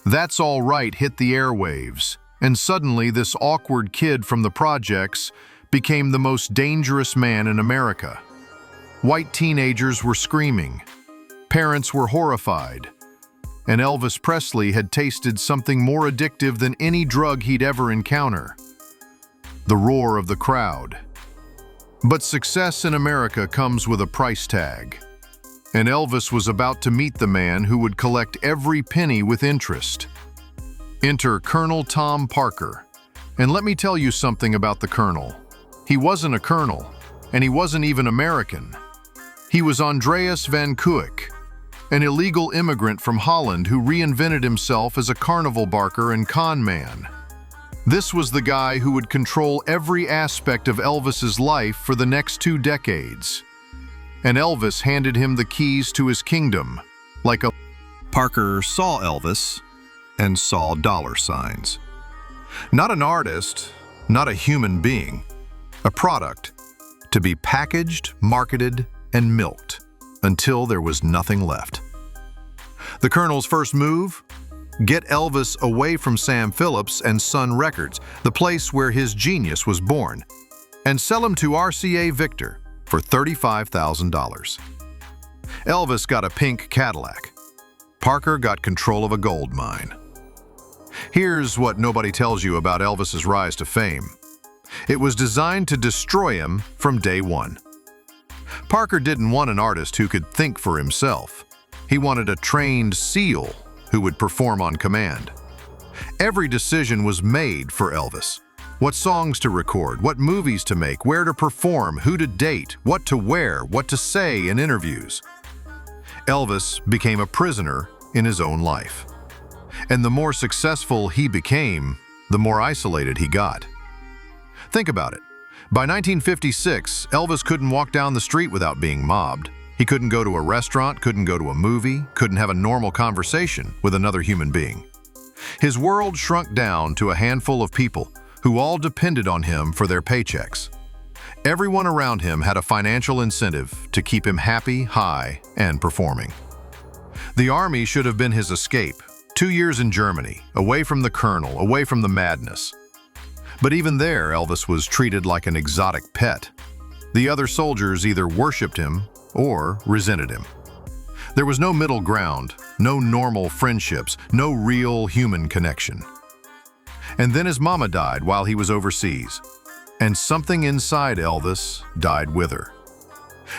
That's All Right hit the airwaves, and suddenly this awkward kid from the projects became the most dangerous man in America. White teenagers were screaming. Parents were horrified. And Elvis Presley had tasted something more addictive than any drug he'd ever encounter. The roar of the crowd. But success in America comes with a price tag. And Elvis was about to meet the man who would collect every penny with interest. Enter Colonel Tom Parker. And let me tell you something about the Colonel. He wasn't a colonel, and he wasn't even American. He was Andreas van Kuik, an illegal immigrant from Holland who reinvented himself as a carnival barker and con man. This was the guy who would control every aspect of Elvis's life for the next 2 decades. And Elvis handed him the keys to his kingdom, like a... Parker saw Elvis and saw dollar signs. Not an artist, not a human being, a product to be packaged, marketed, and milked until there was nothing left. The Colonel's first move? Get Elvis away from Sam Phillips and Sun Records, the place where his genius was born, and sell him to RCA Victor for $35,000. Elvis got a pink Cadillac. Parker got control of a gold mine. Here's what nobody tells you about Elvis's rise to fame. It was designed to destroy him from day one. Parker didn't want an artist who could think for himself. He wanted a trained SEAL who would perform on command. Every decision was made for Elvis. What songs to record, what movies to make, where to perform, who to date, what to wear, what to say in interviews. Elvis became a prisoner in his own life. And the more successful he became, the more isolated he got. Think about it. By 1956, Elvis couldn't walk down the street without being mobbed. He couldn't go to a restaurant, couldn't go to a movie, couldn't have a normal conversation with another human being. His world shrunk down to a handful of people who all depended on him for their paychecks. Everyone around him had a financial incentive to keep him happy, high, and performing. The army should have been his escape. 2 years in Germany, away from the Colonel, away from the madness. But even there, Elvis was treated like an exotic pet. The other soldiers either worshipped him or resented him. There was no middle ground, no normal friendships, no real human connection. And then his mama died while he was overseas, and something inside Elvis died with her.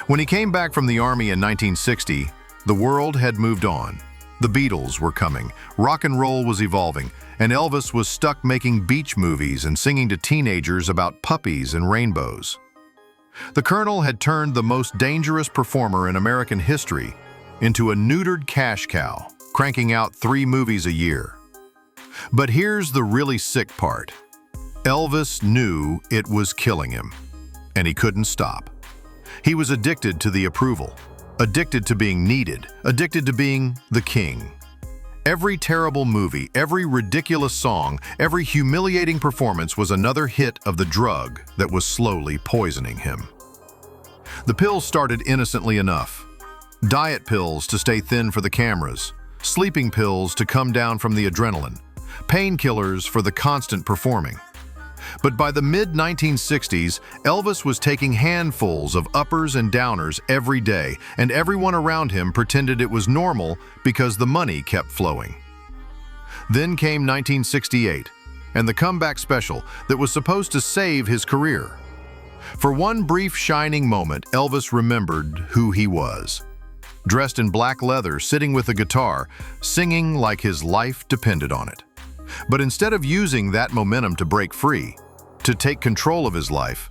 When he came back from the army in 1960, the world had moved on. The Beatles were coming, rock and roll was evolving, and Elvis was stuck making beach movies and singing to teenagers about puppies and rainbows. The Colonel had turned the most dangerous performer in American history into a neutered cash cow, cranking out 3 movies a year. But here's the really sick part. Elvis knew it was killing him, and he couldn't stop. He was addicted to the approval, addicted to being needed, addicted to being the king. Every terrible movie, every ridiculous song, every humiliating performance was another hit of the drug that was slowly poisoning him. The pills started innocently enough. Diet pills to stay thin for the cameras, sleeping pills to come down from the adrenaline, painkillers for the constant performing. But by the mid-1960s, Elvis was taking handfuls of uppers and downers every day, and everyone around him pretended it was normal because the money kept flowing. Then came 1968, and the comeback special that was supposed to save his career. For one brief shining moment, Elvis remembered who he was. Dressed in black leather, sitting with a guitar, singing like his life depended on it. But instead of using that momentum to break free, to take control of his life,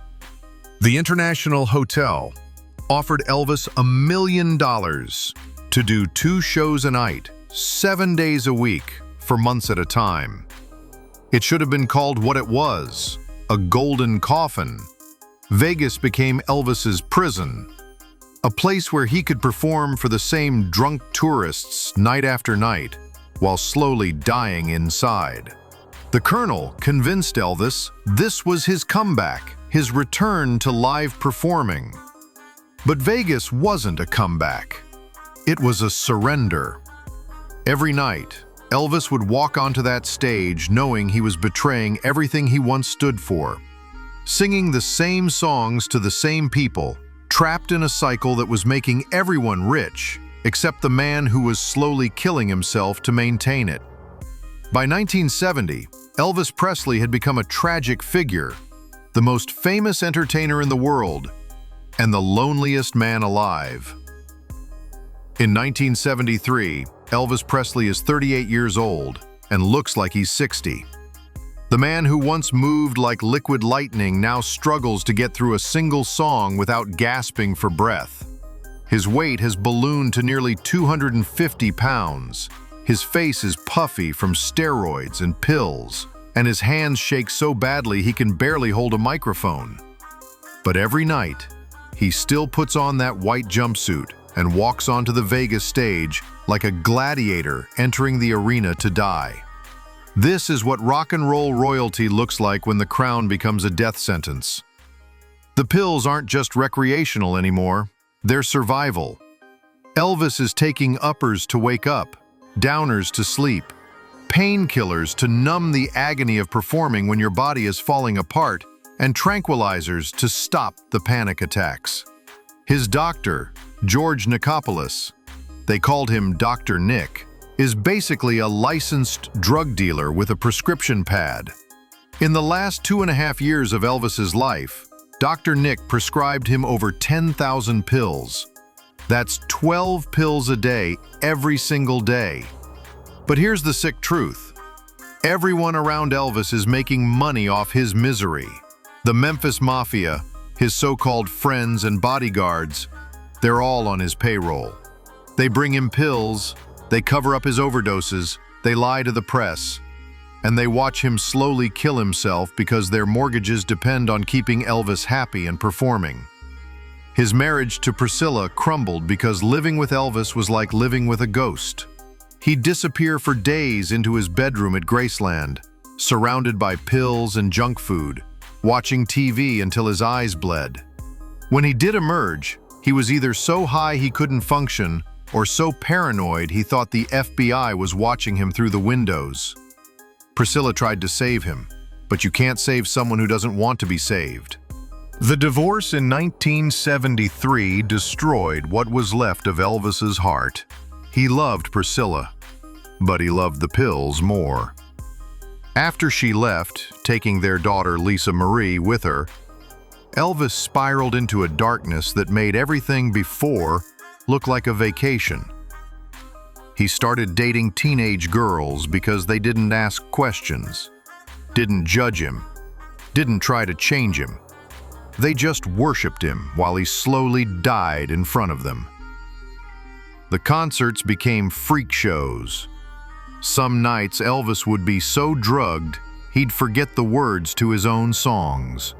the International Hotel offered Elvis $1 million to do 2 shows a night, 7 days a week, for months at a time. It should have been called what it was, a golden coffin. Vegas became Elvis's prison, a place where he could perform for the same drunk tourists night after night, while slowly dying inside. The Colonel convinced Elvis this was his comeback, his return to live performing. But Vegas wasn't a comeback. It was a surrender. Every night, Elvis would walk onto that stage knowing he was betraying everything he once stood for, singing the same songs to the same people, trapped in a cycle that was making everyone rich, except the man who was slowly killing himself to maintain it. By 1970, Elvis Presley had become a tragic figure, the most famous entertainer in the world, and the loneliest man alive. In 1973, Elvis Presley is 38 years old and looks like he's 60. The man who once moved like liquid lightning now struggles to get through a single song without gasping for breath. His weight has ballooned to nearly 250 pounds. His face is puffy from steroids and pills, and his hands shake so badly he can barely hold a microphone. But every night, he still puts on that white jumpsuit and walks onto the Vegas stage like a gladiator entering the arena to die. This is what rock and roll royalty looks like when the crown becomes a death sentence. The pills aren't just recreational anymore. They're survival. Elvis is taking uppers to wake up, downers to sleep, painkillers to numb the agony of performing when your body is falling apart, and tranquilizers to stop the panic attacks. His doctor, George Nicopolis, they called him Dr. Nick, is basically a licensed drug dealer with a prescription pad. In the last 2.5 years of Elvis's life, Dr. Nick prescribed him over 10,000 pills. That's 12 pills a day, every single day. But here's the sick truth. Everyone around Elvis is making money off his misery. The Memphis Mafia, his so-called friends and bodyguards, they're all on his payroll. They bring him pills, they cover up his overdoses, they lie to the press, and they watch him slowly kill himself because their mortgages depend on keeping Elvis happy and performing. His marriage to Priscilla crumbled because living with Elvis was like living with a ghost. He'd disappear for days into his bedroom at Graceland, surrounded by pills and junk food, watching TV until his eyes bled. When he did emerge, he was either so high he couldn't function or so paranoid he thought the FBI was watching him through the windows. Priscilla tried to save him, but you can't save someone who doesn't want to be saved. The divorce in 1973 destroyed what was left of Elvis's heart. He loved Priscilla, but he loved the pills more. After she left, taking their daughter Lisa Marie with her, Elvis spiraled into a darkness that made everything before look like a vacation. He started dating teenage girls because they didn't ask questions, didn't judge him, didn't try to change him. They just worshipped him while he slowly died in front of them. The concerts became freak shows. Some nights Elvis would be so drugged he'd forget the words to his own songs.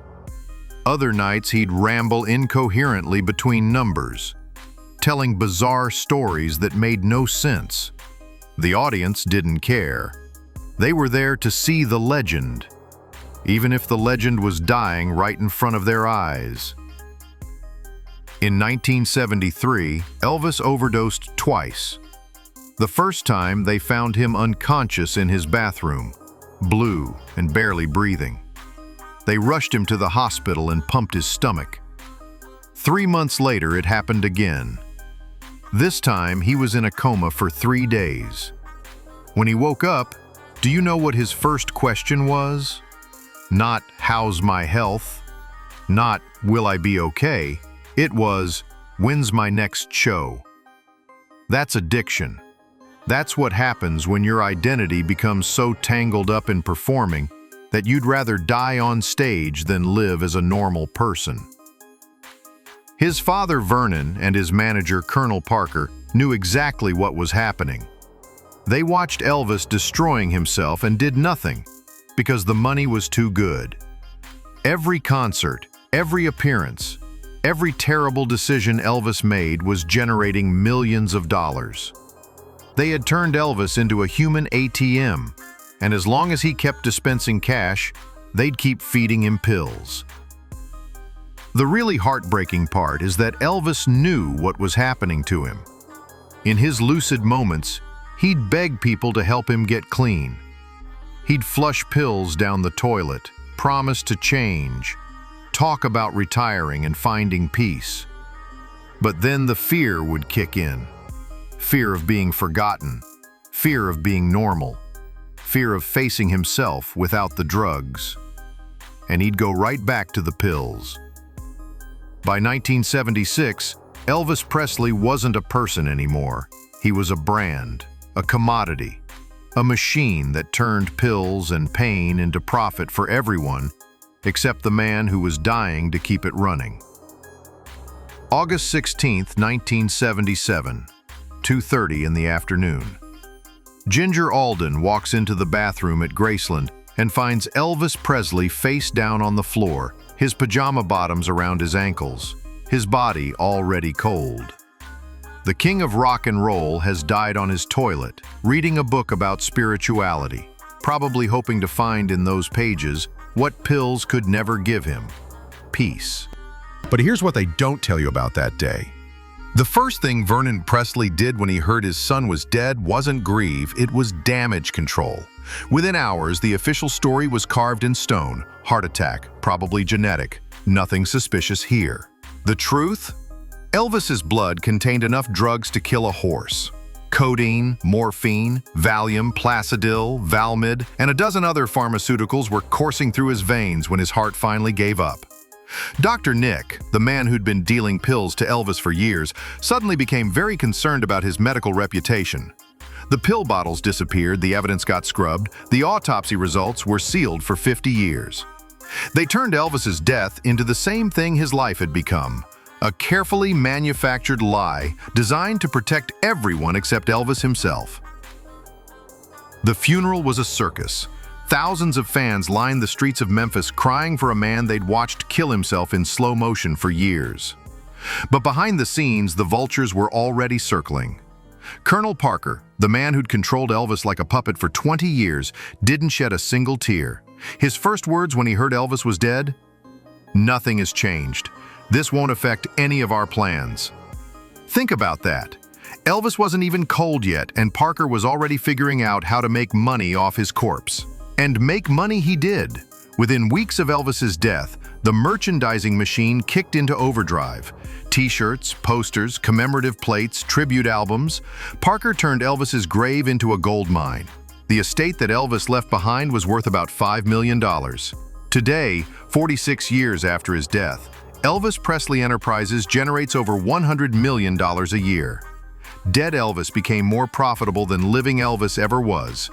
Other nights he'd ramble incoherently between numbers, telling bizarre stories that made no sense. The audience didn't care. They were there to see the legend, even if the legend was dying right in front of their eyes. In 1973, Elvis overdosed twice. The first time, they found him unconscious in his bathroom, blue and barely breathing. They rushed him to the hospital and pumped his stomach. 3 months later, it happened again. This time, he was in a coma for 3 days. When he woke up, do you know what his first question was? Not, "How's my health?" Not, "Will I be okay?" It was, "When's my next show?" That's addiction. That's what happens when your identity becomes so tangled up in performing that you'd rather die on stage than live as a normal person. His father, Vernon, and his manager, Colonel Parker, knew exactly what was happening. They watched Elvis destroying himself and did nothing because the money was too good. Every concert, every appearance, every terrible decision Elvis made was generating millions of dollars. They had turned Elvis into a human ATM, and as long as he kept dispensing cash, they'd keep feeding him pills. The really heartbreaking part is that Elvis knew what was happening to him. In his lucid moments, he'd beg people to help him get clean. He'd flush pills down the toilet, promise to change, talk about retiring and finding peace. But then the fear would kick in. Fear of being forgotten, fear of being normal, fear of facing himself without the drugs. And he'd go right back to the pills. By 1976, Elvis Presley wasn't a person anymore. He was a brand, a commodity, a machine that turned pills and pain into profit for everyone except the man who was dying to keep it running. August 16, 1977, 2:30 in the afternoon. Ginger Alden walks into the bathroom at Graceland and finds Elvis Presley face down on the floor, his pajama bottoms around his ankles, his body already cold. The king of rock and roll has died on his toilet, reading a book about spirituality, probably hoping to find in those pages what pills could never give him: peace. But here's what they don't tell you about that day. The first thing Vernon Presley did when he heard his son was dead wasn't grieve, it was damage control. Within hours, the official story was carved in stone: heart attack, probably genetic, nothing suspicious here. The truth? Elvis's blood contained enough drugs to kill a horse. Codeine, morphine, Valium, Placidil, Valmid, and a dozen other pharmaceuticals were coursing through his veins when his heart finally gave up. Dr. Nick, the man who'd been dealing pills to Elvis for years, suddenly became very concerned about his medical reputation. The pill bottles disappeared, the evidence got scrubbed, the autopsy results were sealed for 50 years. They turned Elvis's death into the same thing his life had become: a carefully manufactured lie designed to protect everyone except Elvis himself. The funeral was a circus. Thousands of fans lined the streets of Memphis crying for a man they'd watched kill himself in slow motion for years. But behind the scenes, the vultures were already circling. Colonel Parker, the man who'd controlled Elvis like a puppet for 20 years, didn't shed a single tear. His first words when he heard Elvis was dead? "Nothing has changed. This won't affect any of our plans." Think about that. Elvis wasn't even cold yet, and Parker was already figuring out how to make money off his corpse. And make money he did. Within weeks of Elvis's death, the merchandising machine kicked into overdrive. T-shirts, posters, commemorative plates, tribute albums. Parker turned Elvis's grave into a gold mine. The estate that Elvis left behind was worth about $5 million. Today, 46 years after his death, Elvis Presley Enterprises generates over $100 million a year. Dead Elvis became more profitable than living Elvis ever was.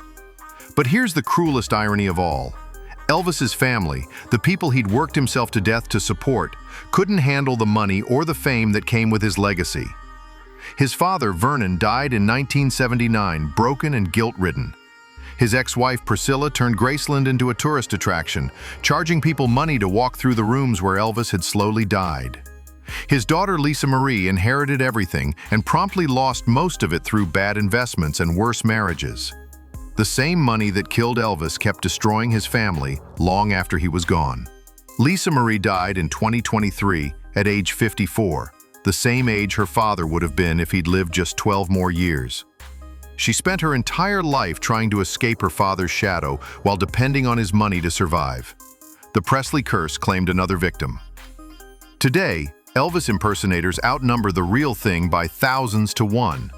But here's the cruelest irony of all. Elvis's family, the people he'd worked himself to death to support, couldn't handle the money or the fame that came with his legacy. His father, Vernon, died in 1979, broken and guilt-ridden. His ex-wife, Priscilla, turned Graceland into a tourist attraction, charging people money to walk through the rooms where Elvis had slowly died. His daughter Lisa Marie inherited everything and promptly lost most of it through bad investments and worse marriages. The same money that killed Elvis kept destroying his family long after he was gone. Lisa Marie died in 2023 at age 54, the same age her father would have been if he'd lived just 12 more years. She spent her entire life trying to escape her father's shadow while depending on his money to survive. The Presley curse claimed another victim. Today, Elvis impersonators outnumber the real thing by thousands to one.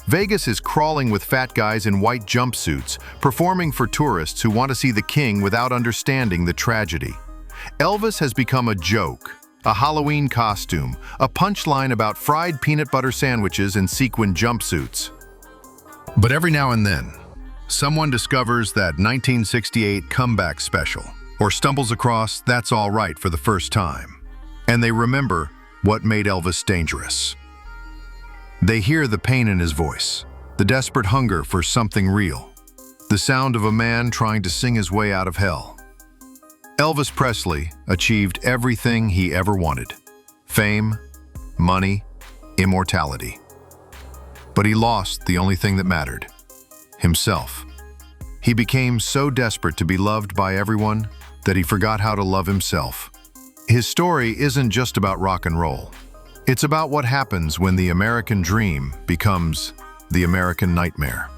Vegas is crawling with fat guys in white jumpsuits, performing for tourists who want to see the king without understanding the tragedy. Elvis has become a joke, a Halloween costume, a punchline about fried peanut butter sandwiches and sequin jumpsuits. But every now and then, someone discovers that 1968 comeback special, or stumbles across That's All Right for the first time, and they remember what made Elvis dangerous. They hear the pain in his voice, the desperate hunger for something real, the sound of a man trying to sing his way out of hell. Elvis Presley achieved everything he ever wanted: fame, money, immortality. But he lost the only thing that mattered: himself. He became so desperate to be loved by everyone that he forgot how to love himself. His story isn't just about rock and roll. It's about what happens when the American dream becomes the American nightmare.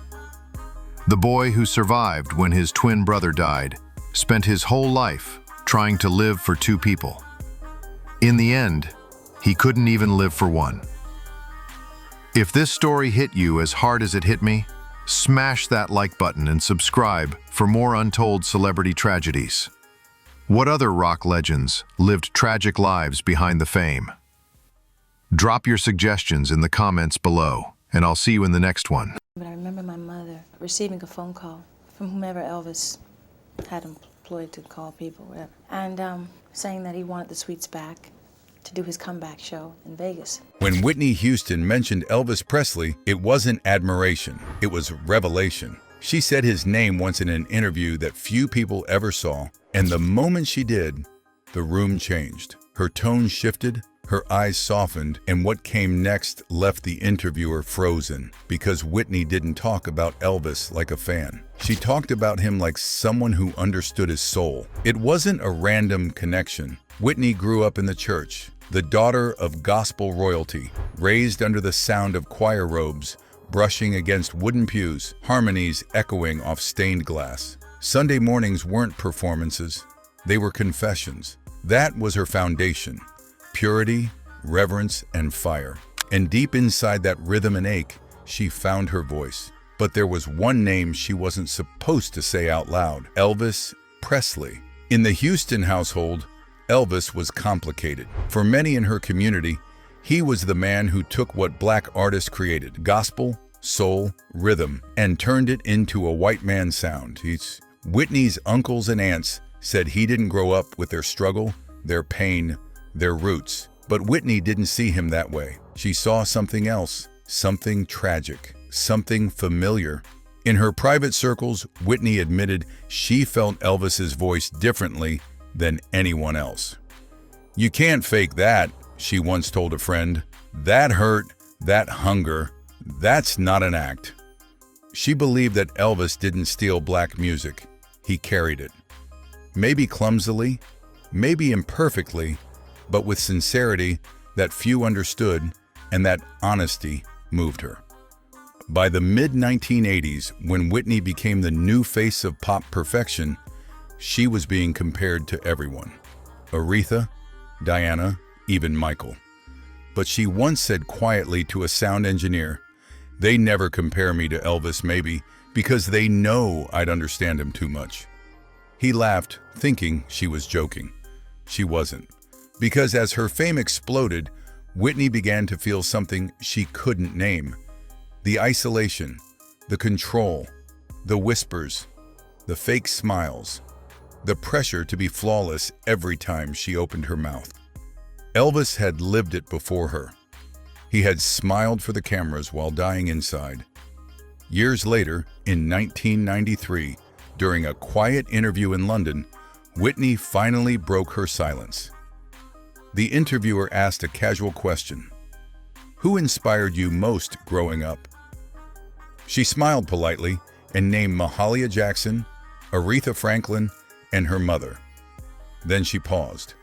The boy who survived when his twin brother died spent his whole life trying to live for two people. In the end, he couldn't even live for one. If this story hit you as hard as it hit me, smash that like button and subscribe for more untold celebrity tragedies. What other rock legends lived tragic lives behind the fame? Drop your suggestions in the comments below, and I'll see you in the next one. But I remember my mother receiving a phone call from whomever Elvis had employed to call people, whatever, and saying that he wanted the Sweets back to do his comeback show in Vegas. When Whitney Houston mentioned Elvis Presley, it wasn't admiration, it was revelation. She said his name once in an interview that few people ever saw, and the moment she did, the room changed. Her tone shifted, her eyes softened, and what came next left the interviewer frozen, because Whitney didn't talk about Elvis like a fan. She talked about him like someone who understood his soul. It wasn't a random connection. Whitney grew up in the church, the daughter of gospel royalty, raised under the sound of choir robes, brushing against wooden pews, harmonies echoing off stained glass. Sunday mornings weren't performances, they were confessions. That was her foundation: purity, reverence, and fire. And deep inside that rhythm and ache, she found her voice. But there was one name she wasn't supposed to say out loud: Elvis Presley. In the Houston household, Elvis was complicated. For many in her community, he was the man who took what black artists created, gospel, soul, rhythm, and turned it into a white man sound. Whitney's uncles and aunts said he didn't grow up with their struggle, their pain, their roots. But Whitney didn't see him that way. She saw something else, something tragic, something familiar. In her private circles, Whitney admitted she felt Elvis's voice differently than anyone else. "You can't fake that," she once told a friend. "That hurt, that hunger, that's not an act." She believed that Elvis didn't steal black music. He carried it. Maybe clumsily, maybe imperfectly, but with sincerity that few understood, and that honesty moved her. By the mid-1980s, when Whitney became the new face of pop perfection, she was being compared to everyone: Aretha, Diana, even Michael. But she once said quietly to a sound engineer, "They never compare me to Elvis, maybe, because they know I'd understand him too much." He laughed, thinking she was joking. She wasn't. Because as her fame exploded, Whitney began to feel something she couldn't name: the isolation, the control, the whispers, the fake smiles, the pressure to be flawless every time she opened her mouth. Elvis had lived it before her. He had smiled for the cameras while dying inside. Years later, in 1993, during a quiet interview in London, Whitney finally broke her silence. The interviewer asked a casual question. Who inspired you most growing up? She smiled politely and named Mahalia Jackson, Aretha Franklin, and her mother. Then she paused.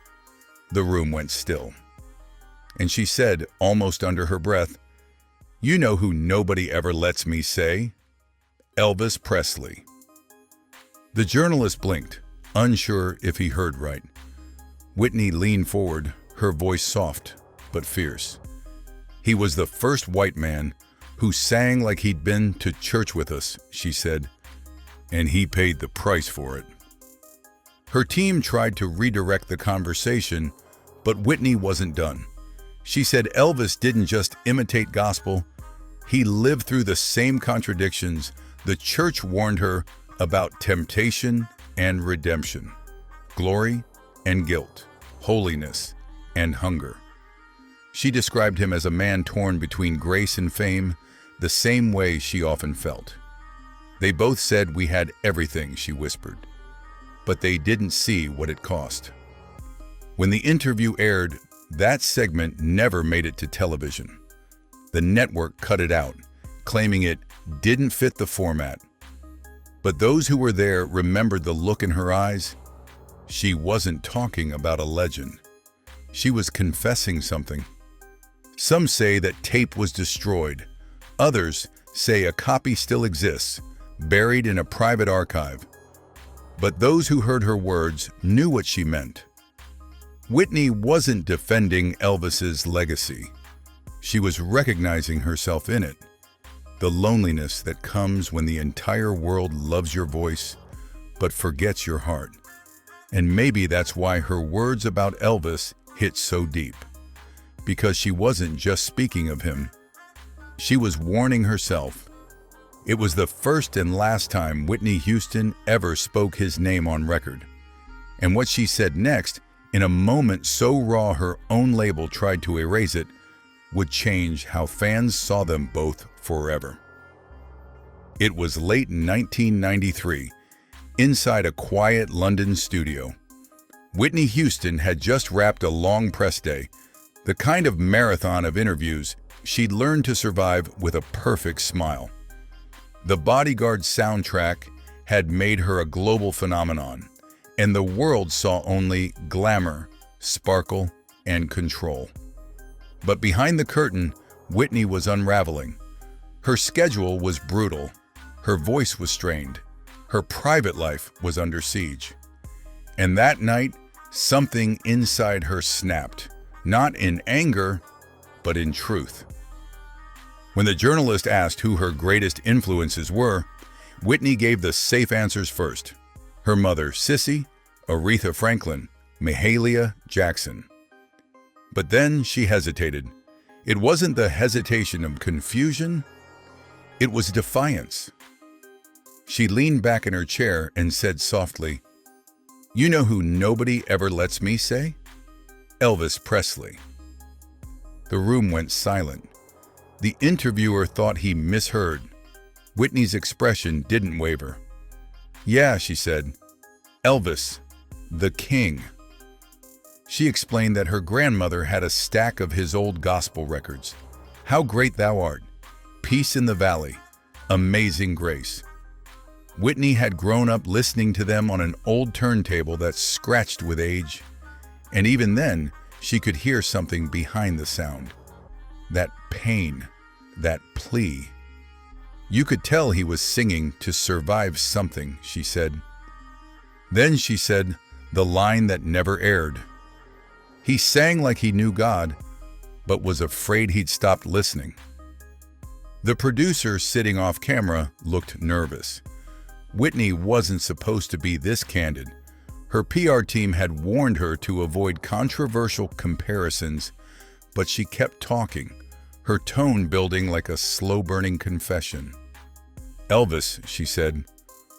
The room went still. And she said, almost under her breath, "You know who nobody ever lets me say? Elvis Presley." The journalist blinked, unsure if he heard right. Whitney leaned forward, her voice soft but fierce. "He was the first white man who sang like he'd been to church with us," she said, "and he paid the price for it." Her team tried to redirect the conversation, but Whitney wasn't done. She said Elvis didn't just imitate gospel, he lived through the same contradictions the church warned her about: temptation and redemption, glory and guilt, holiness and hunger. She described him as a man torn between grace and fame, the same way she often felt. "They both said we had everything," she whispered, "but they didn't see what it cost." When the interview aired, that segment never made it to television. The network cut it out, claiming it didn't fit the format. But those who were there remembered the look in her eyes. She wasn't talking about a legend. She was confessing something. Some say that tape was destroyed. Others say a copy still exists, buried in a private archive. But those who heard her words knew what she meant. Whitney wasn't defending Elvis's legacy. She was recognizing herself in it. The loneliness that comes when the entire world loves your voice, but forgets your heart. And maybe that's why her words about Elvis hit so deep. Because she wasn't just speaking of him. She was warning herself. It was the first and last time Whitney Houston ever spoke his name on record. And what she said next, in a moment so raw her own label tried to erase it, would change how fans saw them both forever. It was late in 1993, inside a quiet London studio. Whitney Houston had just wrapped a long press day, the kind of marathon of interviews she'd learned to survive with a perfect smile. The Bodyguard soundtrack had made her a global phenomenon, and the world saw only glamour, sparkle, and control. But behind the curtain, Whitney was unraveling. Her schedule was brutal. Her voice was strained. Her private life was under siege. And that night, something inside her snapped, not in anger, but in truth. When the journalist asked who her greatest influences were, Whitney gave the safe answers first. Her mother, Sissy, Aretha Franklin, Mahalia Jackson. But then she hesitated. It wasn't the hesitation of confusion, it was defiance. She leaned back in her chair and said softly, "You know who nobody ever lets me say? Elvis Presley." The room went silent. The interviewer thought he misheard. Whitney's expression didn't waver. "Yeah," she said, "Elvis, the king." She explained that her grandmother had a stack of his old gospel records. "How Great Thou Art," "Peace in the Valley," "Amazing Grace." Whitney had grown up listening to them on an old turntable that scratched with age. And even then, she could hear something behind the sound. That pain, that plea. You could tell he was singing to survive something, she said. Then she said the line that never aired. He sang like he knew God, but was afraid he'd stopped listening. The producer sitting off camera looked nervous. Whitney wasn't supposed to be this candid. Her PR team had warned her to avoid controversial comparisons, but she kept talking, her tone building like a slow-burning confession. "Elvis," she said,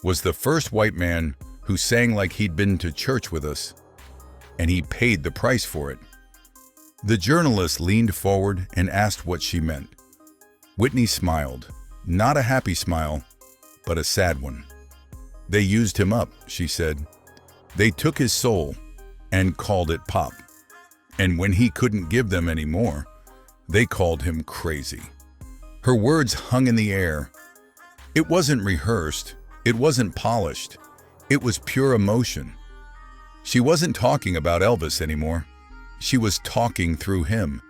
"was the first white man who sang like he'd been to church with us, and he paid the price for it." The journalist leaned forward and asked what she meant. Whitney smiled, not a happy smile, but a sad one. "They used him up," she said. "They took his soul and called it pop. And when he couldn't give them any more, they called him crazy. Her words hung in the air. It wasn't rehearsed. It wasn't polished. It was pure emotion. She wasn't talking about Elvis anymore. She was talking through him.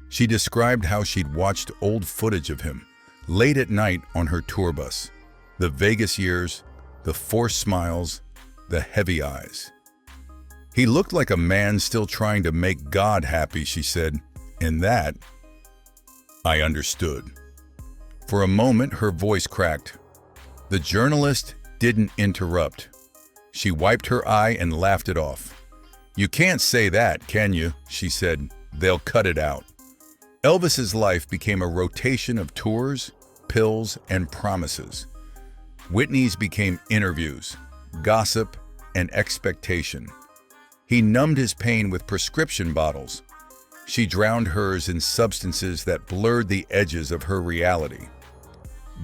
She described how she'd watched old footage of him late at night on her tour bus. The Vegas years, the forced smiles, the heavy eyes. He looked like a man still trying to make God happy, she said. And that, I understood. For a moment, her voice cracked. The journalist didn't interrupt. She wiped her eye and laughed it off. "You can't say that, can you?" she said. "They'll cut it out." Elvis's life became a rotation of tours, pills, and promises. Whitney's became interviews, gossip, and expectation. He numbed his pain with prescription bottles. She drowned hers in substances that blurred the edges of her reality.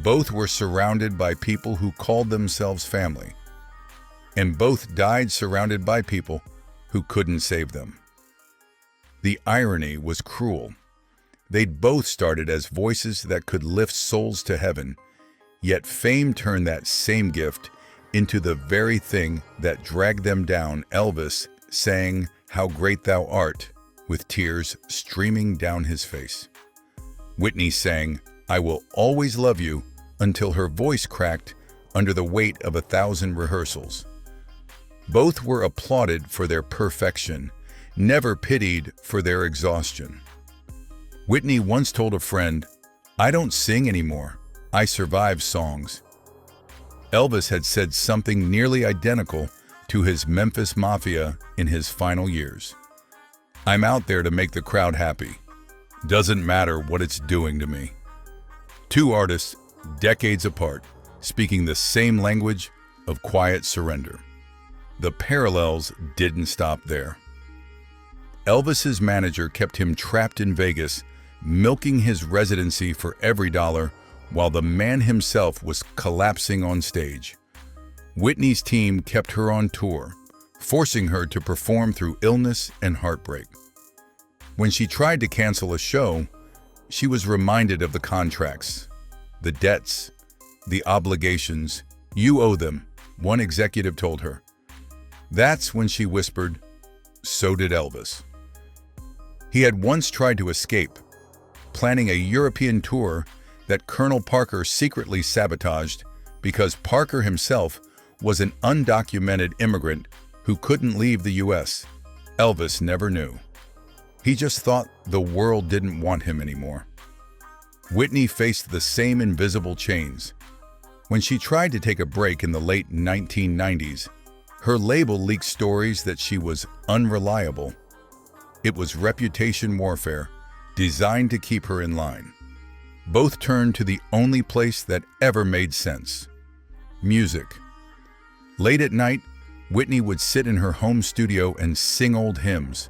Both were surrounded by people who called themselves family, and both died surrounded by people who couldn't save them. The irony was cruel. They'd both started as voices that could lift souls to heaven, yet fame turned that same gift into the very thing that dragged them down. Elvis sang "How Great Thou Art" with tears streaming down his face. Whitney sang "I Will Always Love You" until her voice cracked under the weight of 1,000 rehearsals. Both were applauded for their perfection, never pitied for their exhaustion. Whitney once told a friend, "I don't sing anymore. I survive songs." Elvis had said something nearly identical to his Memphis Mafia in his final years. "I'm out there to make the crowd happy. Doesn't matter what it's doing to me." Two artists, decades apart, speaking the same language of quiet surrender. The parallels didn't stop there. Elvis's manager kept him trapped in Vegas, milking his residency for every dollar, while the man himself was collapsing on stage. Whitney's team kept her on tour, forcing her to perform through illness and heartbreak. When she tried to cancel a show, she was reminded of the contracts, the debts, the obligations. "You owe them," one executive told her. That's when she whispered, "So did Elvis." He had once tried to escape, planning a European tour that Colonel Parker secretly sabotaged because Parker himself was an undocumented immigrant who couldn't leave the U.S. Elvis never knew. He just thought the world didn't want him anymore. Whitney faced the same invisible chains. When she tried to take a break in the late 1990s, her label leaked stories that she was unreliable. It was reputation warfare designed to keep her in line. Both turned to the only place that ever made sense: music. Late at night, Whitney would sit in her home studio and sing old hymns.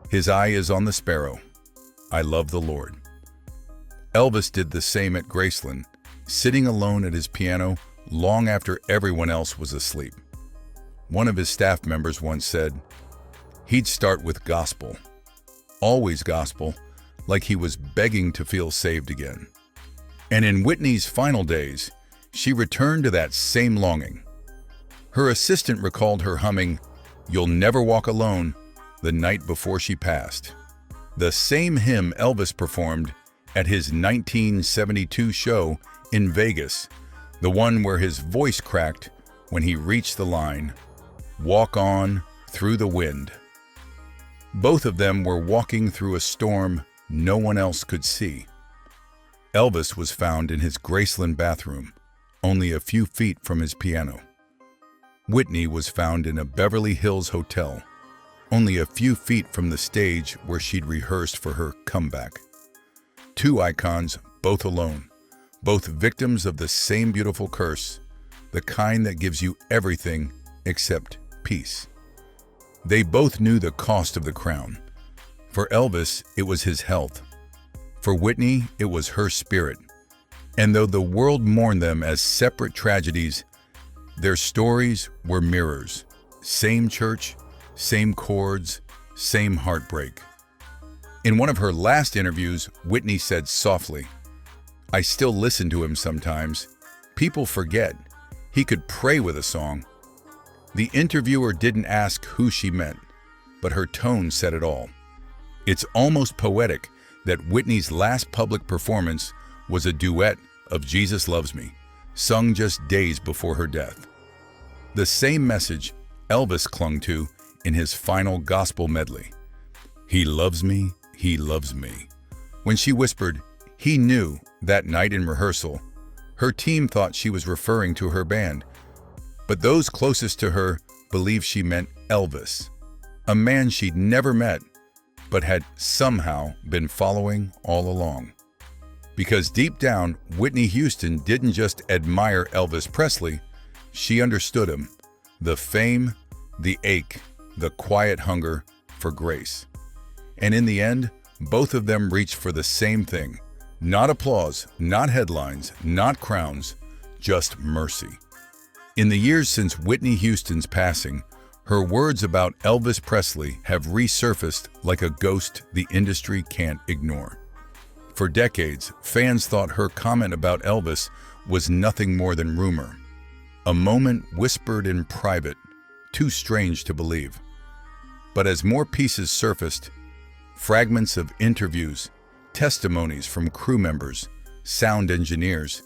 "His eye is on the sparrow. I love the Lord." Elvis did the same at Graceland, sitting alone at his piano long after everyone else was asleep. One of his staff members once said, he'd start with gospel, always gospel, like he was begging to feel saved again. And in Whitney's final days, she returned to that same longing. Her assistant recalled her humming "You'll Never Walk Alone" the night before she passed. The same hymn Elvis performed at his 1972 show in Vegas, the one where his voice cracked when he reached the line, "Walk on through the wind." Both of them were walking through a storm no one else could see. Elvis was found in his Graceland bathroom, only a few feet from his piano. Whitney was found in a Beverly Hills hotel, only a few feet from the stage where she'd rehearsed for her comeback. Two icons, both alone, both victims of the same beautiful curse, the kind that gives you everything except peace. They both knew the cost of the crown. For Elvis, it was his health. For Whitney, it was her spirit. And though the world mourned them as separate tragedies, their stories were mirrors. Same church, same chords, same heartbreak. In one of her last interviews, Whitney said softly, "I still listen to him sometimes. People forget. He could pray with a song." The interviewer didn't ask who she meant, but her tone said it all. It's almost poetic that Whitney's last public performance was a duet of Jesus Loves Me, sung just days before her death. The same message Elvis clung to in his final gospel medley. He loves me, he loves me. When she whispered, he knew, that night in rehearsal, her team thought she was referring to her band, but those closest to her believed she meant Elvis, a man she'd never met, but had somehow been following all along. Because deep down, Whitney Houston didn't just admire Elvis Presley, she understood him, the fame, the ache, the quiet hunger for grace. And in the end, both of them reached for the same thing. Not applause, not headlines, not crowns, just mercy. In the years since Whitney Houston's passing, her words about Elvis Presley have resurfaced like a ghost the industry can't ignore. For decades, fans thought her comment about Elvis was nothing more than rumor, a moment whispered in private, too strange to believe. But as more pieces surfaced, fragments of interviews, testimonies from crew members, sound engineers,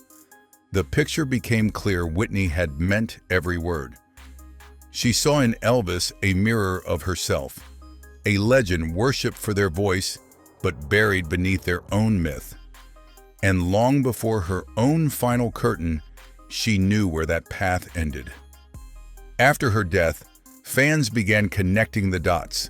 the picture became clear Whitney had meant every word. She saw in Elvis a mirror of herself, a legend worshipped for their voice but buried beneath their own myth. And long before her own final curtain, she knew where that path ended. After her death, fans began connecting the dots,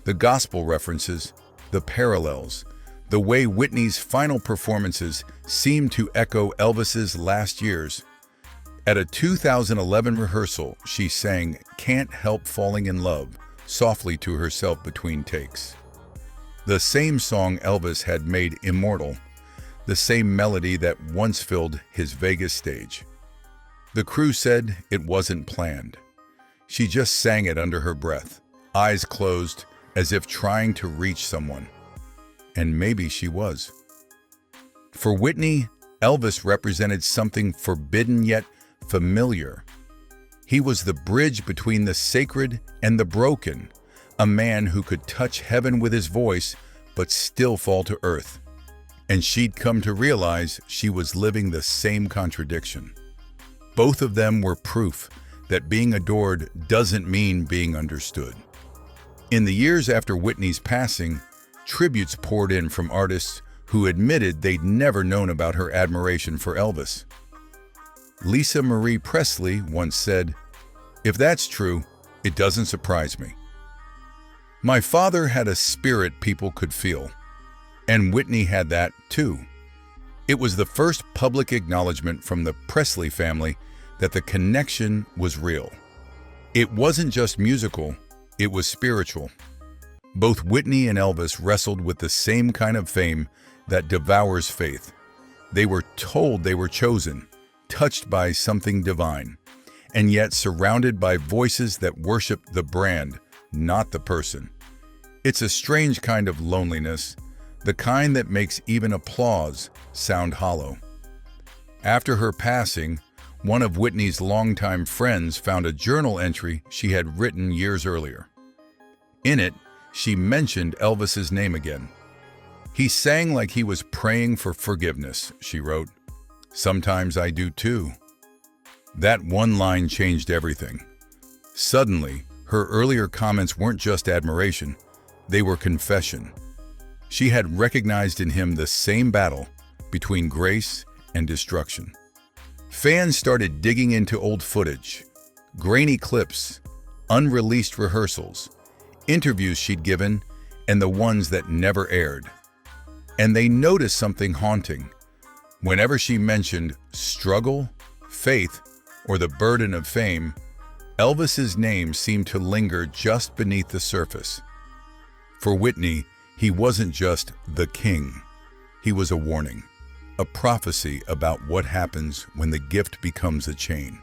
the gospel references, the parallels, the way Whitney's final performances seemed to echo Elvis's last years. At a 2011 rehearsal, she sang "Can't Help Falling in Love" softly to herself between takes. The same song Elvis had made immortal, the same melody that once filled his Vegas stage. The crew said it wasn't planned. She just sang it under her breath, eyes closed, as if trying to reach someone. And maybe she was. For Whitney, Elvis represented something forbidden yet familiar. He was the bridge between the sacred and the broken, a man who could touch heaven with his voice but still fall to earth. And she'd come to realize she was living the same contradiction. Both of them were proof that being adored doesn't mean being understood. In the years after Whitney's passing, tributes poured in from artists who admitted they'd never known about her admiration for Elvis. Lisa Marie Presley once said, "If that's true, it doesn't surprise me. My father had a spirit people could feel, and Whitney had that too." It was the first public acknowledgement from the Presley family that the connection was real. It wasn't just musical, it was spiritual. Both Whitney and Elvis wrestled with the same kind of fame that devours faith. They were told they were chosen, touched by something divine, and yet surrounded by voices that worship the brand, not the person. It's a strange kind of loneliness, the kind that makes even applause sound hollow. After her passing, one of Whitney's longtime friends found a journal entry she had written years earlier. In it, she mentioned Elvis's name again. "He sang like he was praying for forgiveness," she wrote. "Sometimes I do too." That one line changed everything. Suddenly, her earlier comments weren't just admiration, they were confession. She had recognized in him the same battle between grace and destruction. Fans started digging into old footage, grainy clips, unreleased rehearsals, interviews she'd given, and the ones that never aired. And they noticed something haunting. Whenever she mentioned struggle, faith, or the burden of fame, Elvis's name seemed to linger just beneath the surface. For Whitney, he wasn't just the king. He was a warning, a prophecy about what happens when the gift becomes a chain.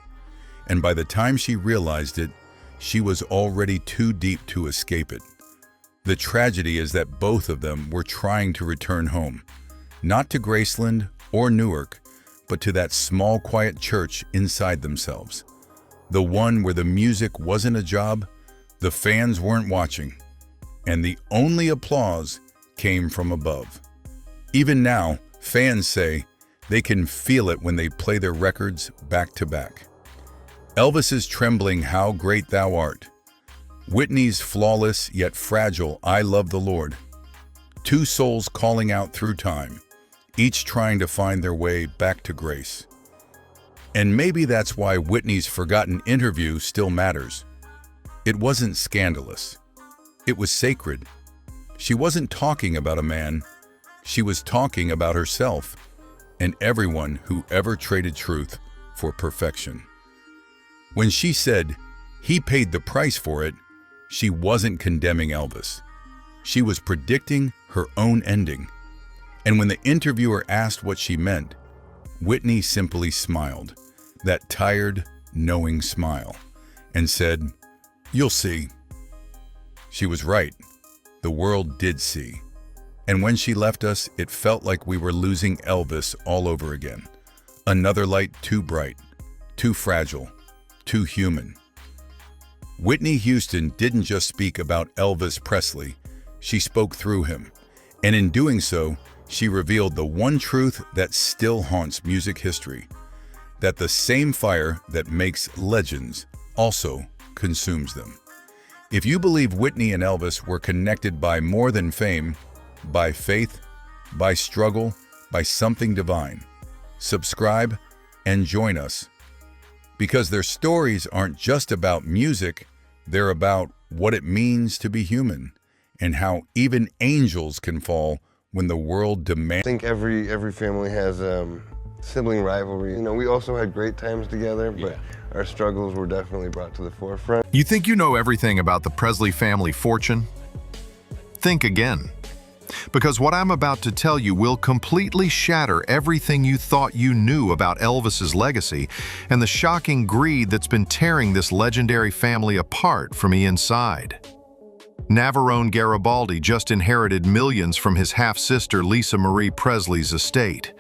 And by the time she realized it, she was already too deep to escape it. The tragedy is that both of them were trying to return home, not to Graceland or Newark, but to that small, quiet church inside themselves. The one where the music wasn't a job, the fans weren't watching, and the only applause came from above. Even now, fans say they can feel it when they play their records back to back. Elvis's trembling "How Great Thou Art," Whitney's flawless yet fragile "I Love the Lord." Two souls calling out through time, each trying to find their way back to grace. And maybe that's why Whitney's forgotten interview still matters. It wasn't scandalous. It was sacred. She wasn't talking about a man. She was talking about herself and everyone who ever traded truth for perfection. When she said, "He paid the price for it," she wasn't condemning Elvis. She was predicting her own ending. And when the interviewer asked what she meant, Whitney simply smiled, that tired, knowing smile, and said, "You'll see." She was right. The world did see. And when she left us, it felt like we were losing Elvis all over again. Another light too bright, too fragile, too human. Whitney Houston didn't just speak about Elvis Presley, she spoke through him. And in doing so, she revealed the one truth that still haunts music history, that the same fire that makes legends also consumes them. If you believe Whitney and Elvis were connected by more than fame, by faith, by struggle, by something divine, subscribe and join us. Because their stories aren't just about music, they're about what it means to be human and how even angels can fall when the world demands. I think every family has sibling rivalry. You know, we also had great times together, but our struggles were definitely brought to the forefront. You think you know everything about the Presley family fortune? Think again. Because what I'm about to tell you will completely shatter everything you thought you knew about Elvis's legacy and the shocking greed that's been tearing this legendary family apart from the inside. Navarone Garibaldi just inherited millions from his half-sister Lisa Marie Presley's estate.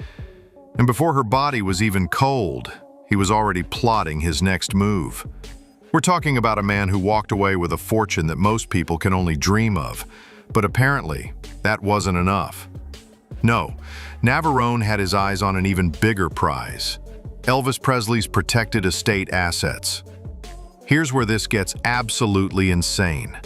And before her body was even cold, he was already plotting his next move. We're talking about a man who walked away with a fortune that most people can only dream of. But apparently, that wasn't enough. No, Navarone had his eyes on an even bigger prize: Elvis Presley's protected estate assets. Here's where this gets absolutely insane.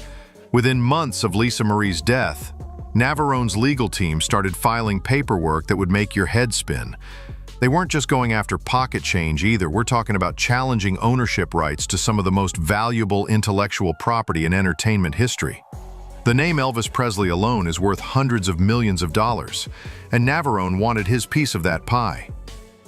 Within months of Lisa Marie's death, Navarone's legal team started filing paperwork that would make your head spin. They weren't just going after pocket change either. We're talking about challenging ownership rights to some of the most valuable intellectual property in entertainment history. The name Elvis Presley alone is worth hundreds of millions of dollars, and Navarone wanted his piece of that pie.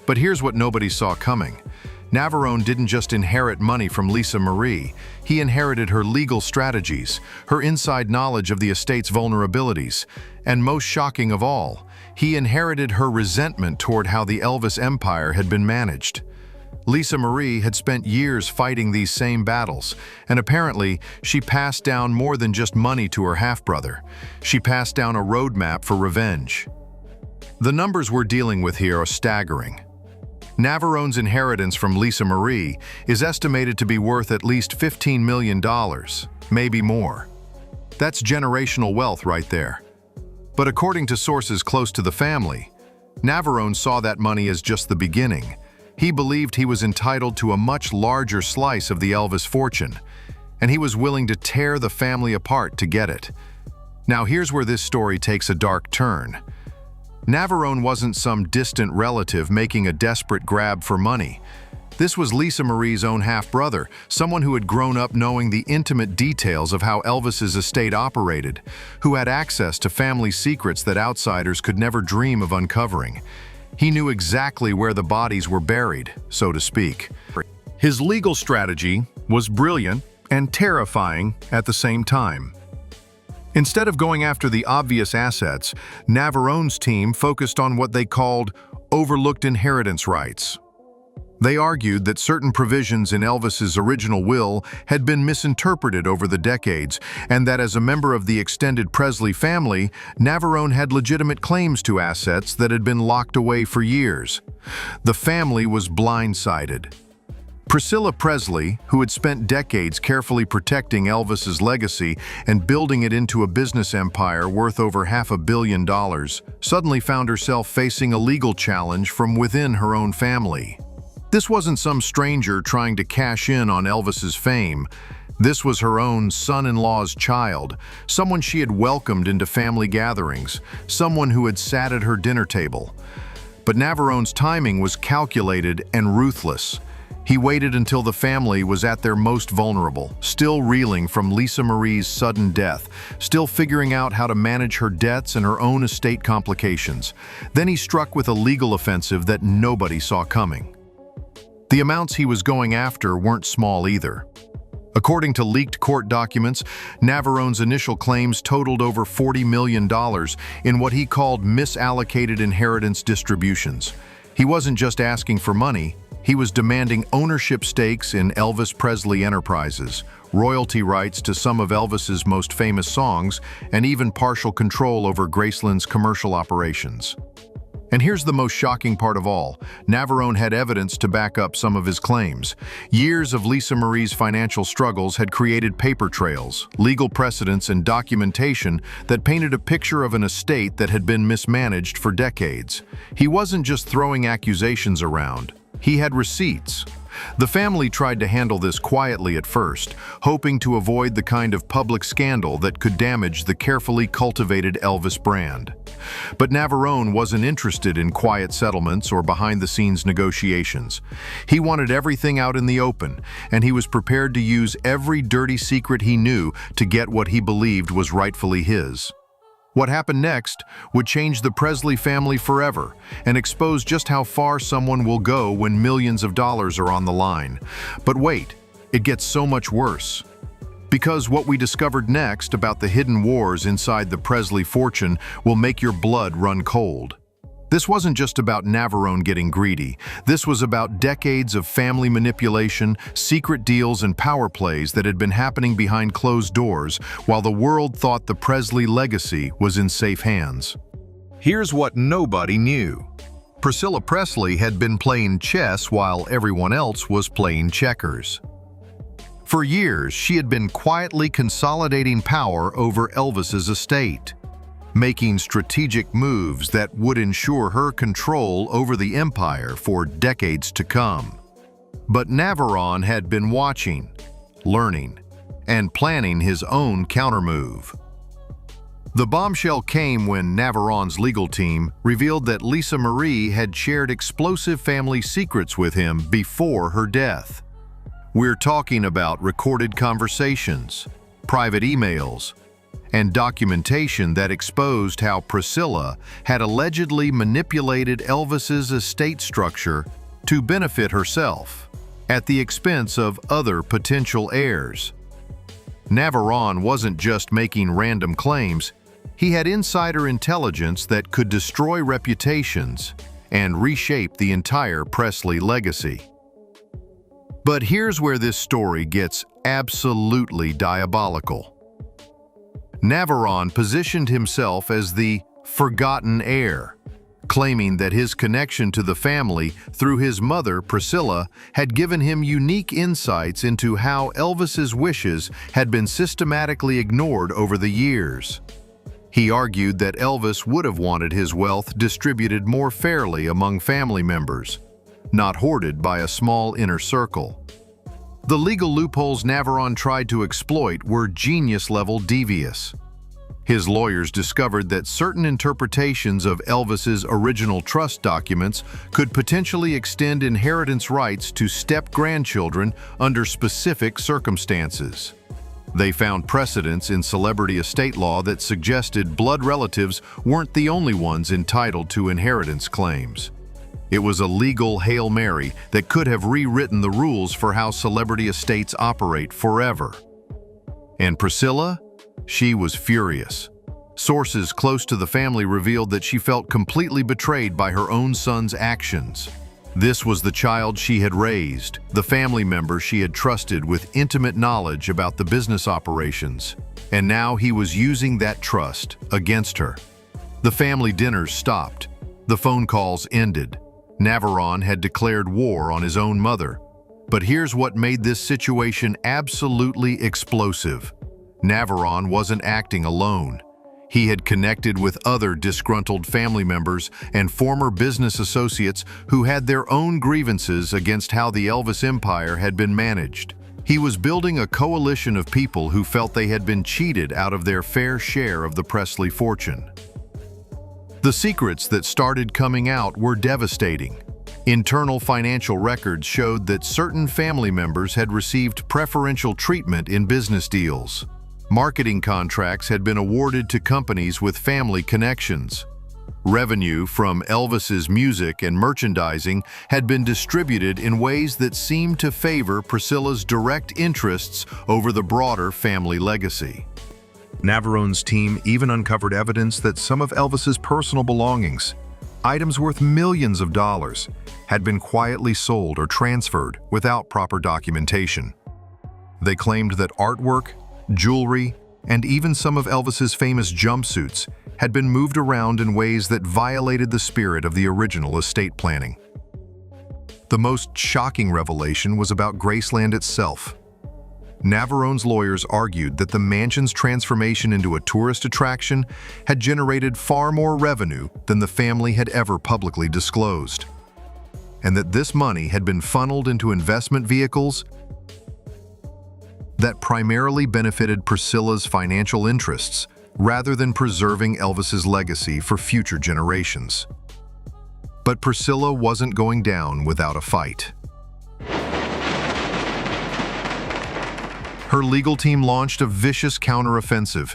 But here's what nobody saw coming. Navarone didn't just inherit money from Lisa Marie, he inherited her legal strategies, her inside knowledge of the estate's vulnerabilities, and most shocking of all, he inherited her resentment toward how the Elvis empire had been managed. Lisa Marie had spent years fighting these same battles, and apparently she passed down more than just money to her half-brother. She passed down a roadmap for revenge. The numbers we're dealing with here are staggering. Navarone's inheritance from Lisa Marie is estimated to be worth at least $15 million, maybe more. That's generational wealth right there. But according to sources close to the family, Navarone saw that money as just the beginning. He believed he was entitled to a much larger slice of the Elvis fortune, and he was willing to tear the family apart to get it. Now here's where this story takes a dark turn. Navarone wasn't some distant relative making a desperate grab for money. This was Lisa Marie's own half-brother, someone who had grown up knowing the intimate details of how Elvis's estate operated, who had access to family secrets that outsiders could never dream of uncovering. He knew exactly where the bodies were buried, so to speak. His legal strategy was brilliant and terrifying at the same time. Instead of going after the obvious assets, Navarone's team focused on what they called overlooked inheritance rights. They argued that certain provisions in Elvis's original will had been misinterpreted over the decades, and that as a member of the extended Presley family, Navarone had legitimate claims to assets that had been locked away for years. The family was blindsided. Priscilla Presley, who had spent decades carefully protecting Elvis's legacy and building it into a business empire worth over $500 million, suddenly found herself facing a legal challenge from within her own family. This wasn't some stranger trying to cash in on Elvis's fame. This was her own son-in-law's child, someone she had welcomed into family gatherings, someone who had sat at her dinner table. But Navarone's timing was calculated and ruthless. He waited until the family was at their most vulnerable, still reeling from Lisa Marie's sudden death, still figuring out how to manage her debts and her own estate complications. Then he struck with a legal offensive that nobody saw coming. The amounts he was going after weren't small either. According to leaked court documents, Navarone's initial claims totaled over $40 million in what he called misallocated inheritance distributions. He wasn't just asking for money, he was demanding ownership stakes in Elvis Presley Enterprises, royalty rights to some of Elvis's most famous songs, and even partial control over Graceland's commercial operations. And here's the most shocking part of all. Navarone had evidence to back up some of his claims. Years of Lisa Marie's financial struggles had created paper trails, legal precedents, and documentation that painted a picture of an estate that had been mismanaged for decades. He wasn't just throwing accusations around. He had receipts. The family tried to handle this quietly at first, hoping to avoid the kind of public scandal that could damage the carefully cultivated Elvis brand. But Navarone wasn't interested in quiet settlements or behind-the-scenes negotiations. He wanted everything out in the open, and he was prepared to use every dirty secret he knew to get what he believed was rightfully his. What happened next would change the Presley family forever and expose just how far someone will go when millions of dollars are on the line. But wait, it gets so much worse. Because what we discovered next about the hidden wars inside the Presley fortune will make your blood run cold. This wasn't just about Navarone getting greedy. This was about decades of family manipulation, secret deals, and power plays that had been happening behind closed doors while the world thought the Presley legacy was in safe hands. Here's what nobody knew. Priscilla Presley had been playing chess while everyone else was playing checkers. For years, she had been quietly consolidating power over Elvis's estate, making strategic moves that would ensure her control over the empire for decades to come. But Navarone had been watching, learning, and planning his own countermove. The bombshell came when Navarone's legal team revealed that Lisa Marie had shared explosive family secrets with him before her death. We're talking about recorded conversations, private emails, and documentation that exposed how Priscilla had allegedly manipulated Elvis's estate structure to benefit herself, at the expense of other potential heirs. Navarone wasn't just making random claims, he had insider intelligence that could destroy reputations and reshape the entire Presley legacy. But here's where this story gets absolutely diabolical. Navarone positioned himself as the forgotten heir, claiming that his connection to the family through his mother, Priscilla, had given him unique insights into how Elvis's wishes had been systematically ignored over the years. He argued that Elvis would have wanted his wealth distributed more fairly among family members, not hoarded by a small inner circle. The legal loopholes Navarone tried to exploit were genius-level devious. His lawyers discovered that certain interpretations of Elvis's original trust documents could potentially extend inheritance rights to step-grandchildren under specific circumstances. They found precedents in celebrity estate law that suggested blood relatives weren't the only ones entitled to inheritance claims. It was a legal Hail Mary that could have rewritten the rules for how celebrity estates operate forever. And Priscilla? She was furious. Sources close to the family revealed that she felt completely betrayed by her own son's actions. This was the child she had raised, the family member she had trusted with intimate knowledge about the business operations, and now he was using that trust against her. The family dinners stopped. The phone calls ended. Navarone had declared war on his own mother. But here's what made this situation absolutely explosive. Navarone wasn't acting alone. He had connected with other disgruntled family members and former business associates who had their own grievances against how the Elvis empire had been managed. He was building a coalition of people who felt they had been cheated out of their fair share of the Presley fortune. The secrets that started coming out were devastating. Internal financial records showed that certain family members had received preferential treatment in business deals. Marketing contracts had been awarded to companies with family connections. Revenue from Elvis's music and merchandising had been distributed in ways that seemed to favor Priscilla's direct interests over the broader family legacy. Navarone's team even uncovered evidence that some of Elvis's personal belongings, items worth millions of dollars, had been quietly sold or transferred without proper documentation. They claimed that artwork, jewelry, and even some of Elvis's famous jumpsuits had been moved around in ways that violated the spirit of the original estate planning. The most shocking revelation was about Graceland itself. Navarone's lawyers argued that the mansion's transformation into a tourist attraction had generated far more revenue than the family had ever publicly disclosed, and that this money had been funneled into investment vehicles that primarily benefited Priscilla's financial interests rather than preserving Elvis's legacy for future generations. But Priscilla wasn't going down without a fight. Her legal team launched a vicious counteroffensive,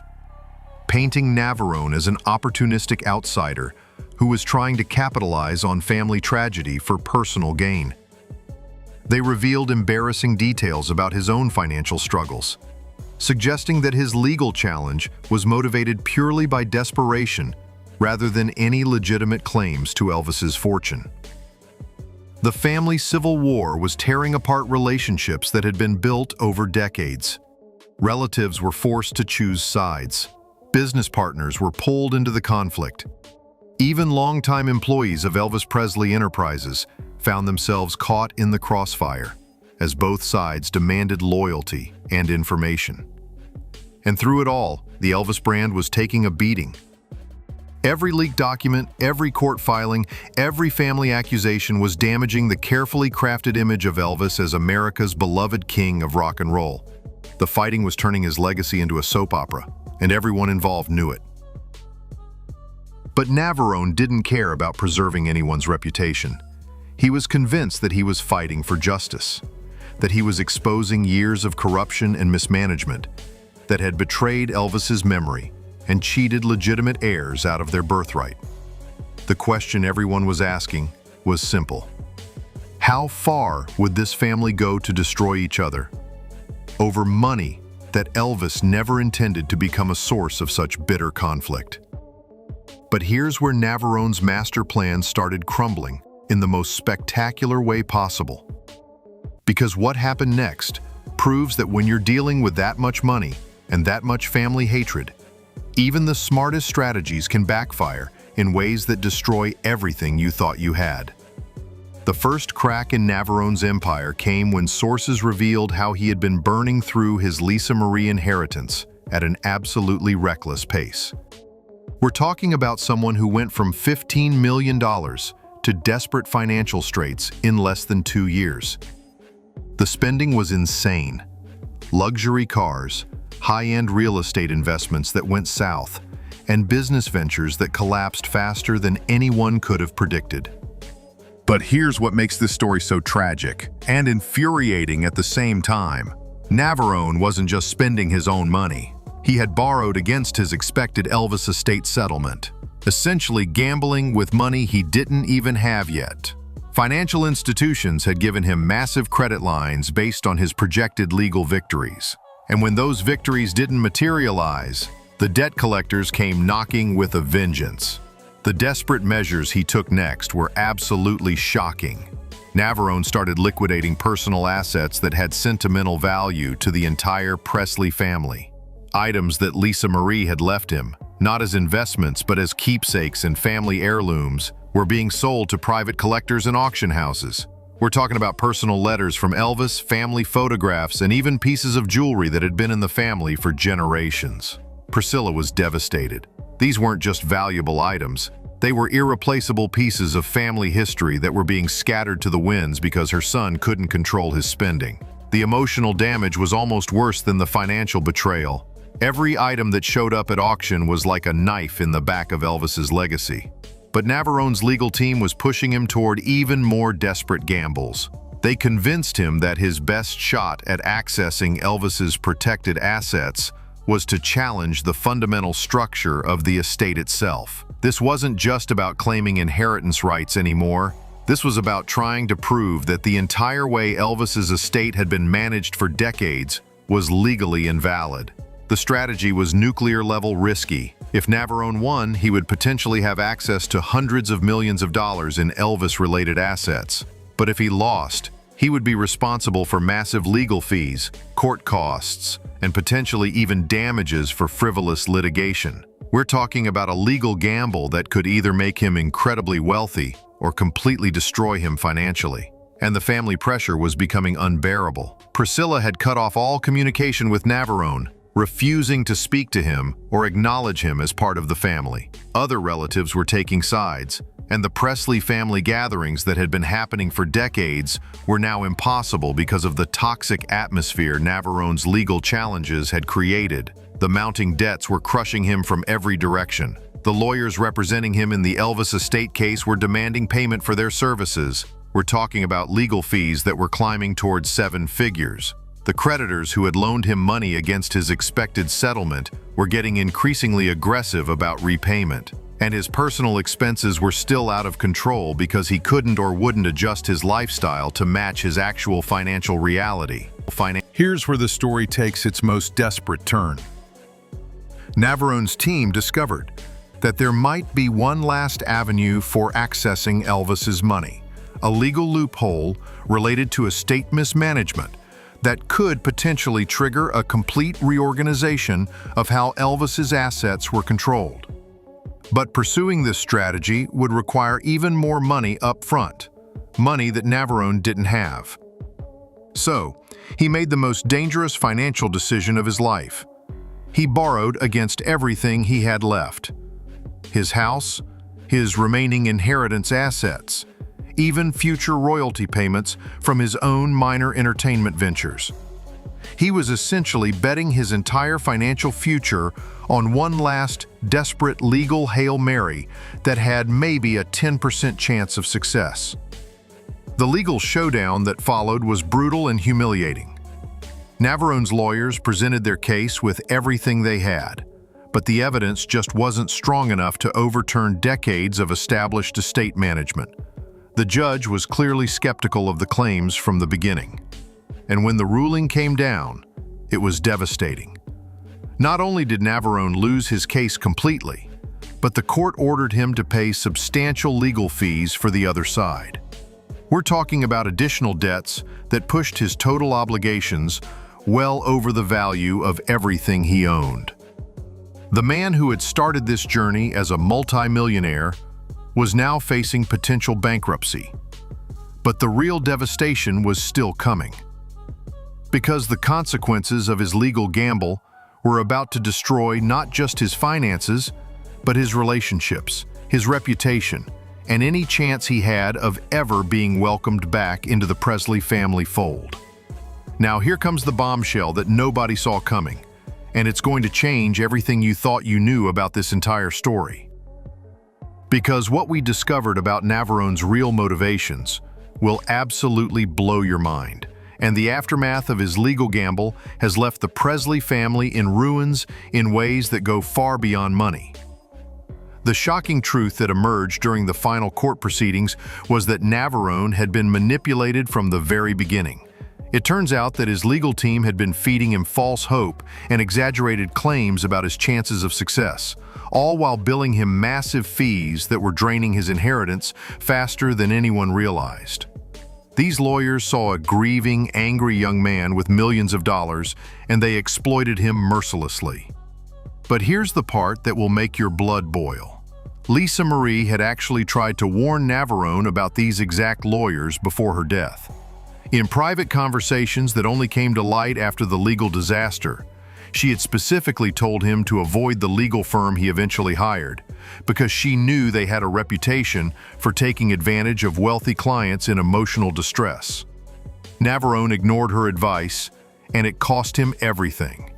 painting Navarone as an opportunistic outsider who was trying to capitalize on family tragedy for personal gain. They revealed embarrassing details about his own financial struggles, suggesting that his legal challenge was motivated purely by desperation rather than any legitimate claims to Elvis's fortune. The family civil war was tearing apart relationships that had been built over decades. Relatives were forced to choose sides. Business partners were pulled into the conflict. Even longtime employees of Elvis Presley Enterprises found themselves caught in the crossfire, as both sides demanded loyalty and information. And through it all, the Elvis brand was taking a beating. Every leaked document, every court filing, every family accusation was damaging the carefully crafted image of Elvis as America's beloved king of rock and roll. The fighting was turning his legacy into a soap opera, and everyone involved knew it. But Navarone didn't care about preserving anyone's reputation. He was convinced that he was fighting for justice, that he was exposing years of corruption and mismanagement that had betrayed Elvis's memory and cheated legitimate heirs out of their birthright. The question everyone was asking was simple. How far would this family go to destroy each other over money that Elvis never intended to become a source of such bitter conflict? But here's where Navarone's master plan started crumbling in the most spectacular way possible. Because what happened next proves that when you're dealing with that much money and that much family hatred, even the smartest strategies can backfire in ways that destroy everything you thought you had. The first crack in Navarone's empire came when sources revealed how he had been burning through his Lisa Marie inheritance at an absolutely reckless pace. We're talking about someone who went from $15 million to desperate financial straits in less than 2 years. The spending was insane. Luxury cars, high-end real estate investments that went south, and business ventures that collapsed faster than anyone could have predicted. But here's what makes this story so tragic and infuriating at the same time. Navarone wasn't just spending his own money. He had borrowed against his expected Elvis estate settlement, essentially gambling with money he didn't even have yet. Financial institutions had given him massive credit lines based on his projected legal victories. And when those victories didn't materialize, the debt collectors came knocking with a vengeance. The desperate measures he took next were absolutely shocking. Navarone started liquidating personal assets that had sentimental value to the entire Presley family. Items that Lisa Marie had left him, not as investments but as keepsakes and family heirlooms, were being sold to private collectors and auction houses. We're talking about personal letters from Elvis, family photographs, and even pieces of jewelry that had been in the family for generations. Priscilla was devastated. These weren't just valuable items. They were irreplaceable pieces of family history that were being scattered to the winds because her son couldn't control his spending. The emotional damage was almost worse than the financial betrayal. Every item that showed up at auction was like a knife in the back of Elvis's legacy. But Navarone's legal team was pushing him toward even more desperate gambles. They convinced him that his best shot at accessing Elvis's protected assets was to challenge the fundamental structure of the estate itself. This wasn't just about claiming inheritance rights anymore. This was about trying to prove that the entire way Elvis's estate had been managed for decades was legally invalid. The strategy was nuclear-level risky. If Navarone won, he would potentially have access to hundreds of millions of dollars in Elvis-related assets. But if he lost, he would be responsible for massive legal fees, court costs, and potentially even damages for frivolous litigation. We're talking about a legal gamble that could either make him incredibly wealthy or completely destroy him financially. And the family pressure was becoming unbearable. Priscilla had cut off all communication with Navarone, refusing to speak to him or acknowledge him as part of the family. Other relatives were taking sides, and the Presley family gatherings that had been happening for decades were now impossible because of the toxic atmosphere Navarone's legal challenges had created. The mounting debts were crushing him from every direction. The lawyers representing him in the Elvis estate case were demanding payment for their services. We're talking about legal fees that were climbing towards 7 figures. The creditors who had loaned him money against his expected settlement were getting increasingly aggressive about repayment. And his personal expenses were still out of control because he couldn't or wouldn't adjust his lifestyle to match his actual financial reality. Here's where the story takes its most desperate turn. Navarone's team discovered that there might be one last avenue for accessing Elvis's money, a legal loophole related to estate mismanagement that could potentially trigger a complete reorganization of how Elvis's assets were controlled. But pursuing this strategy would require even more money up front, money that Navarone didn't have. So, he made the most dangerous financial decision of his life. He borrowed against everything he had left: his house, his remaining inheritance assets, even future royalty payments from his own minor entertainment ventures. He was essentially betting his entire financial future on one last, desperate legal Hail Mary that had maybe a 10% chance of success. The legal showdown that followed was brutal and humiliating. Navarone's lawyers presented their case with everything they had, but the evidence just wasn't strong enough to overturn decades of established estate management. The judge was clearly skeptical of the claims from the beginning. And when the ruling came down, it was devastating. Not only did Navarone lose his case completely, but the court ordered him to pay substantial legal fees for the other side. We're talking about additional debts that pushed his total obligations well over the value of everything he owned. The man who had started this journey as a multi-millionaire was now facing potential bankruptcy. But the real devastation was still coming, because the consequences of his legal gamble were about to destroy not just his finances, but his relationships, his reputation, and any chance he had of ever being welcomed back into the Presley family fold. Now here comes the bombshell that nobody saw coming, and it's going to change everything you thought you knew about this entire story. Because what we discovered about Navarone's real motivations will absolutely blow your mind, and the aftermath of his legal gamble has left the Presley family in ruins in ways that go far beyond money. The shocking truth that emerged during the final court proceedings was that Navarone had been manipulated from the very beginning. It turns out that his legal team had been feeding him false hope and exaggerated claims about his chances of success, all while billing him massive fees that were draining his inheritance faster than anyone realized. These lawyers saw a grieving, angry young man with millions of dollars, and they exploited him mercilessly. But here's the part that will make your blood boil. Lisa Marie had actually tried to warn Navarone about these exact lawyers before her death. In private conversations that only came to light after the legal disaster, she had specifically told him to avoid the legal firm he eventually hired, because she knew they had a reputation for taking advantage of wealthy clients in emotional distress. Navarone ignored her advice, and it cost him everything.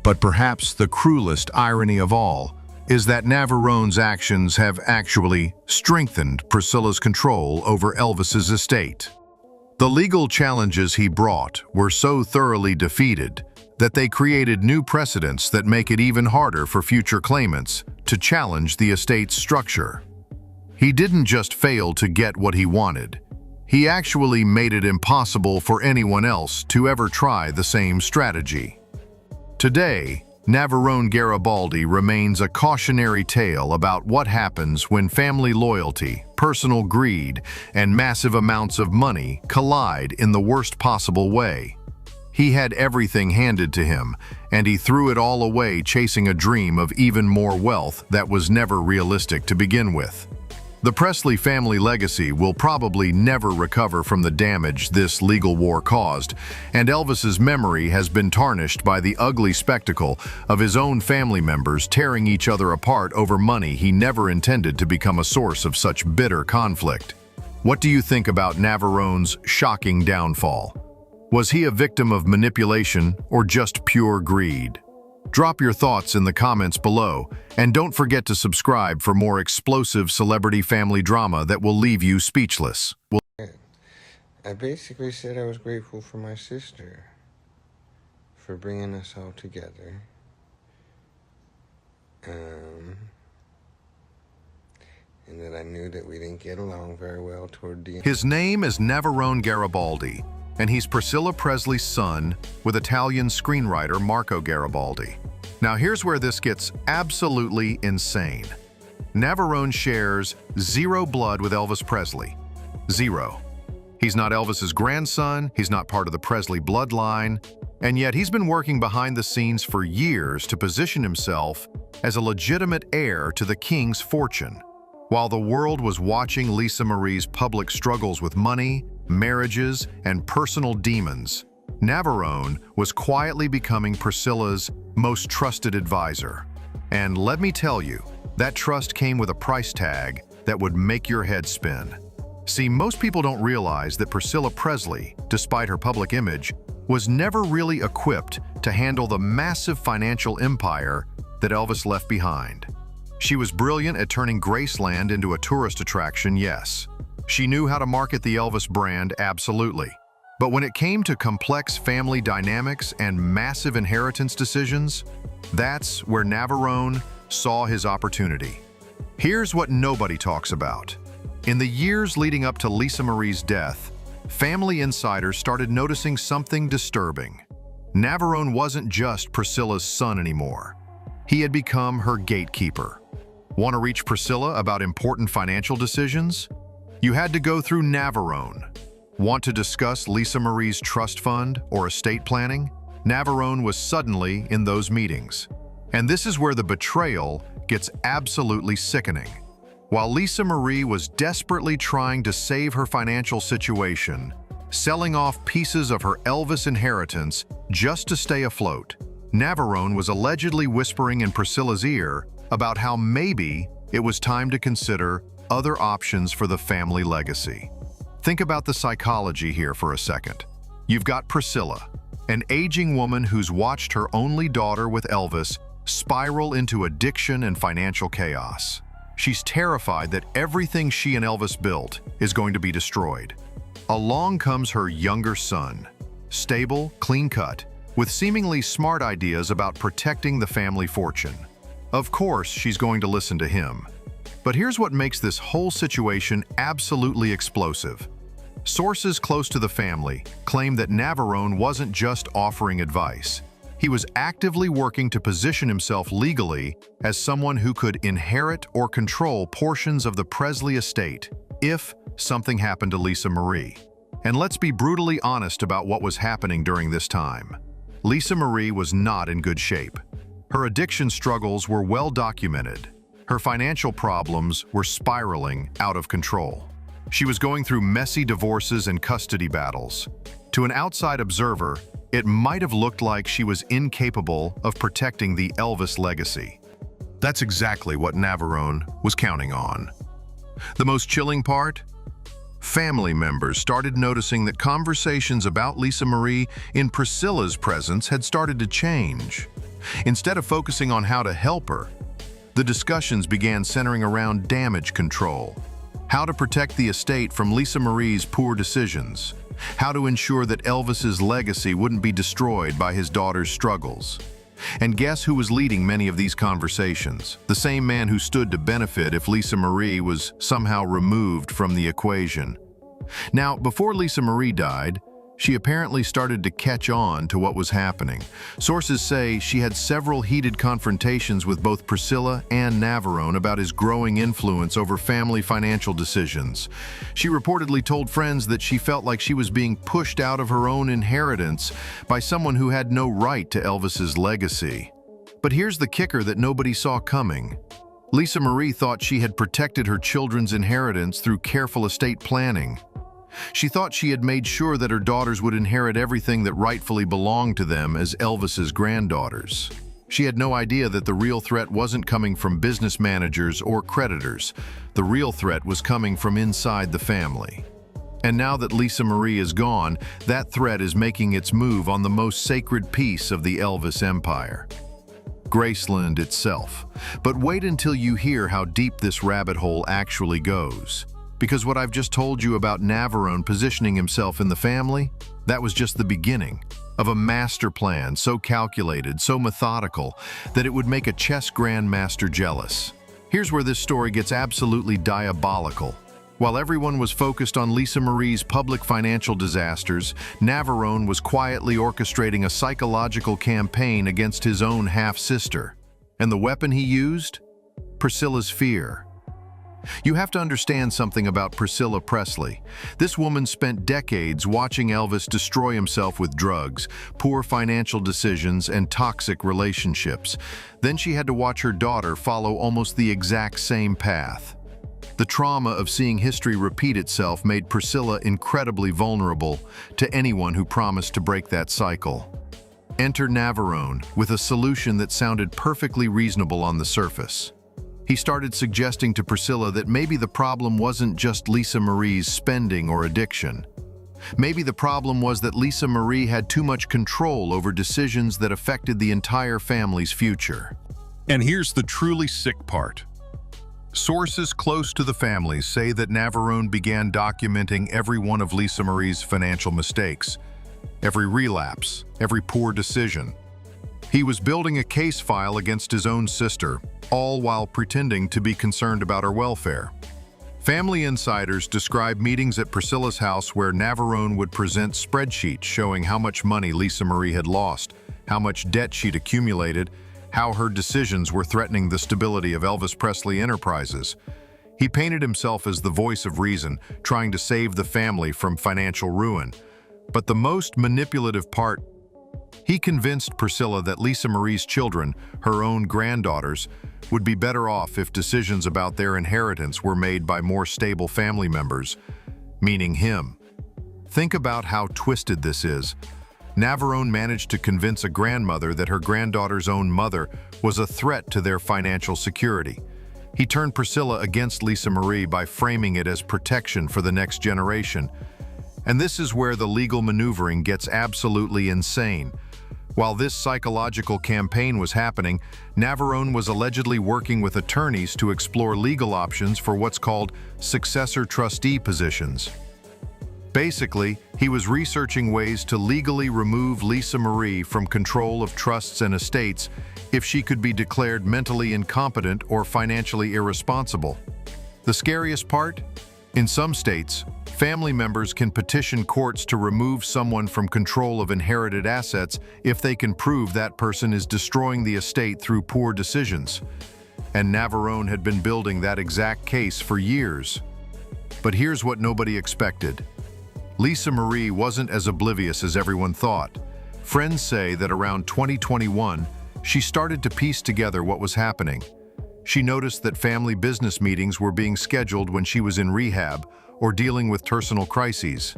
But perhaps the cruelest irony of all is that Navarone's actions have actually strengthened Priscilla's control over Elvis's estate. The legal challenges he brought were so thoroughly defeated that they created new precedents that make it even harder for future claimants to challenge the estate's structure. He didn't just fail to get what he wanted. He actually made it impossible for anyone else to ever try the same strategy. Today, Navarone Garibaldi remains a cautionary tale about what happens when family loyalty, personal greed, and massive amounts of money collide in the worst possible way. He had everything handed to him, and he threw it all away chasing a dream of even more wealth that was never realistic to begin with. The Presley family legacy will probably never recover from the damage this legal war caused, and Elvis's memory has been tarnished by the ugly spectacle of his own family members tearing each other apart over money he never intended to become a source of such bitter conflict. What do you think about Navarone's shocking downfall? Was he a victim of manipulation or just pure greed? Drop your thoughts in the comments below, and don't forget to subscribe for more explosive celebrity family drama that will leave you speechless. I basically said I was grateful for my sister for bringing us all together. And that I knew that we didn't get along very well toward the end. His name is Navarone Garibaldi, and he's Priscilla Presley's son with Italian screenwriter Marco Garibaldi. Now here's where this gets absolutely insane. Navarone shares zero blood with Elvis Presley. Zero. He's not Elvis's grandson, he's not part of the Presley bloodline, and yet he's been working behind the scenes for years to position himself as a legitimate heir to the king's fortune. While the world was watching Lisa Marie's public struggles with money, marriages, and personal demons, Navarone was quietly becoming Priscilla's most trusted advisor. And let me tell you, that trust came with a price tag that would make your head spin. See, most people don't realize that Priscilla Presley, despite her public image, was never really equipped to handle the massive financial empire that Elvis left behind. She was brilliant at turning Graceland into a tourist attraction, yes. She knew how to market the Elvis brand, absolutely. But when it came to complex family dynamics and massive inheritance decisions, that's where Navarone saw his opportunity. Here's what nobody talks about. In the years leading up to Lisa Marie's death, family insiders started noticing something disturbing. Navarone wasn't just Priscilla's son anymore. He had become her gatekeeper. Want to reach Priscilla about important financial decisions? You had to go through Navarone. Want to discuss Lisa Marie's trust fund or estate planning? Navarone was suddenly in those meetings. And this is where the betrayal gets absolutely sickening. While Lisa Marie was desperately trying to save her financial situation, selling off pieces of her Elvis inheritance just to stay afloat, Navarone was allegedly whispering in Priscilla's ear about how maybe it was time to consider other options for the family legacy. Think about the psychology here for a second. You've got Priscilla, an aging woman who's watched her only daughter with Elvis spiral into addiction and financial chaos. She's terrified that everything she and Elvis built is going to be destroyed. Along comes her younger son, stable, clean-cut, with seemingly smart ideas about protecting the family fortune. Of course, she's going to listen to him. But here's what makes this whole situation absolutely explosive. Sources close to the family claim that Navarone wasn't just offering advice. He was actively working to position himself legally as someone who could inherit or control portions of the Presley estate if something happened to Lisa Marie. And let's be brutally honest about what was happening during this time. Lisa Marie was not in good shape. Her addiction struggles were well documented. Her financial problems were spiraling out of control. She was going through messy divorces and custody battles. To an outside observer, it might have looked like she was incapable of protecting the Elvis legacy. That's exactly what Navarone was counting on. The most chilling part? Family members started noticing that conversations about Lisa Marie in Priscilla's presence had started to change. Instead of focusing on how to help her, the discussions began centering around damage control, how to protect the estate from Lisa Marie's poor decisions, how to ensure that Elvis's legacy wouldn't be destroyed by his daughter's struggles. And guess who was leading many of these conversations? The same man who stood to benefit if Lisa Marie was somehow removed from the equation. Now, before Lisa Marie died, she apparently started to catch on to what was happening. Sources say she had several heated confrontations with both Priscilla and Navarone about his growing influence over family financial decisions. She reportedly told friends that she felt like she was being pushed out of her own inheritance by someone who had no right to Elvis's legacy. But here's the kicker that nobody saw coming. Lisa Marie thought she had protected her children's inheritance through careful estate planning. She thought she had made sure that her daughters would inherit everything that rightfully belonged to them as Elvis's granddaughters. She had no idea that the real threat wasn't coming from business managers or creditors. The real threat was coming from inside the family. And now that Lisa Marie is gone, that threat is making its move on the most sacred piece of the Elvis empire, Graceland itself. But wait until you hear how deep this rabbit hole actually goes. Because what I've just told you about Navarone positioning himself in the family, that was just the beginning of a master plan so calculated, so methodical, that it would make a chess grandmaster jealous. Here's where this story gets absolutely diabolical. While everyone was focused on Lisa Marie's public financial disasters, Navarone was quietly orchestrating a psychological campaign against his own half-sister. And the weapon he used? Priscilla's fear. You have to understand something about Priscilla Presley. This woman spent decades watching Elvis destroy himself with drugs, poor financial decisions, and toxic relationships. Then she had to watch her daughter follow almost the exact same path. The trauma of seeing history repeat itself made Priscilla incredibly vulnerable to anyone who promised to break that cycle. Enter Navarone with a solution that sounded perfectly reasonable on the surface. He started suggesting to Priscilla that maybe the problem wasn't just Lisa Marie's spending or addiction. Maybe the problem was that Lisa Marie had too much control over decisions that affected the entire family's future. And here's the truly sick part. Sources close to the family say that Navarone began documenting every one of Lisa Marie's financial mistakes, every relapse, every poor decision. He was building a case file against his own sister, all while pretending to be concerned about her welfare. Family insiders describe meetings at Priscilla's house where Navarone would present spreadsheets showing how much money Lisa Marie had lost, how much debt she'd accumulated, how her decisions were threatening the stability of Elvis Presley Enterprises. He painted himself as the voice of reason, trying to save the family from financial ruin. But the most manipulative part, he convinced Priscilla that Lisa Marie's children, her own granddaughters, would be better off if decisions about their inheritance were made by more stable family members, meaning him. Think about how twisted this is. Navarone managed to convince a grandmother that her granddaughter's own mother was a threat to their financial security. He turned Priscilla against Lisa Marie by framing it as protection for the next generation. And this is where the legal maneuvering gets absolutely insane. While this psychological campaign was happening, Navarone was allegedly working with attorneys to explore legal options for what's called successor trustee positions. Basically, he was researching ways to legally remove Lisa Marie from control of trusts and estates if she could be declared mentally incompetent or financially irresponsible. The scariest part? In some states, family members can petition courts to remove someone from control of inherited assets if they can prove that person is destroying the estate through poor decisions. And Navarone had been building that exact case for years. But here's what nobody expected. Lisa Marie wasn't as oblivious as everyone thought. Friends say that around 2021, she started to piece together what was happening. She noticed that family business meetings were being scheduled when she was in rehab or dealing with personal crises.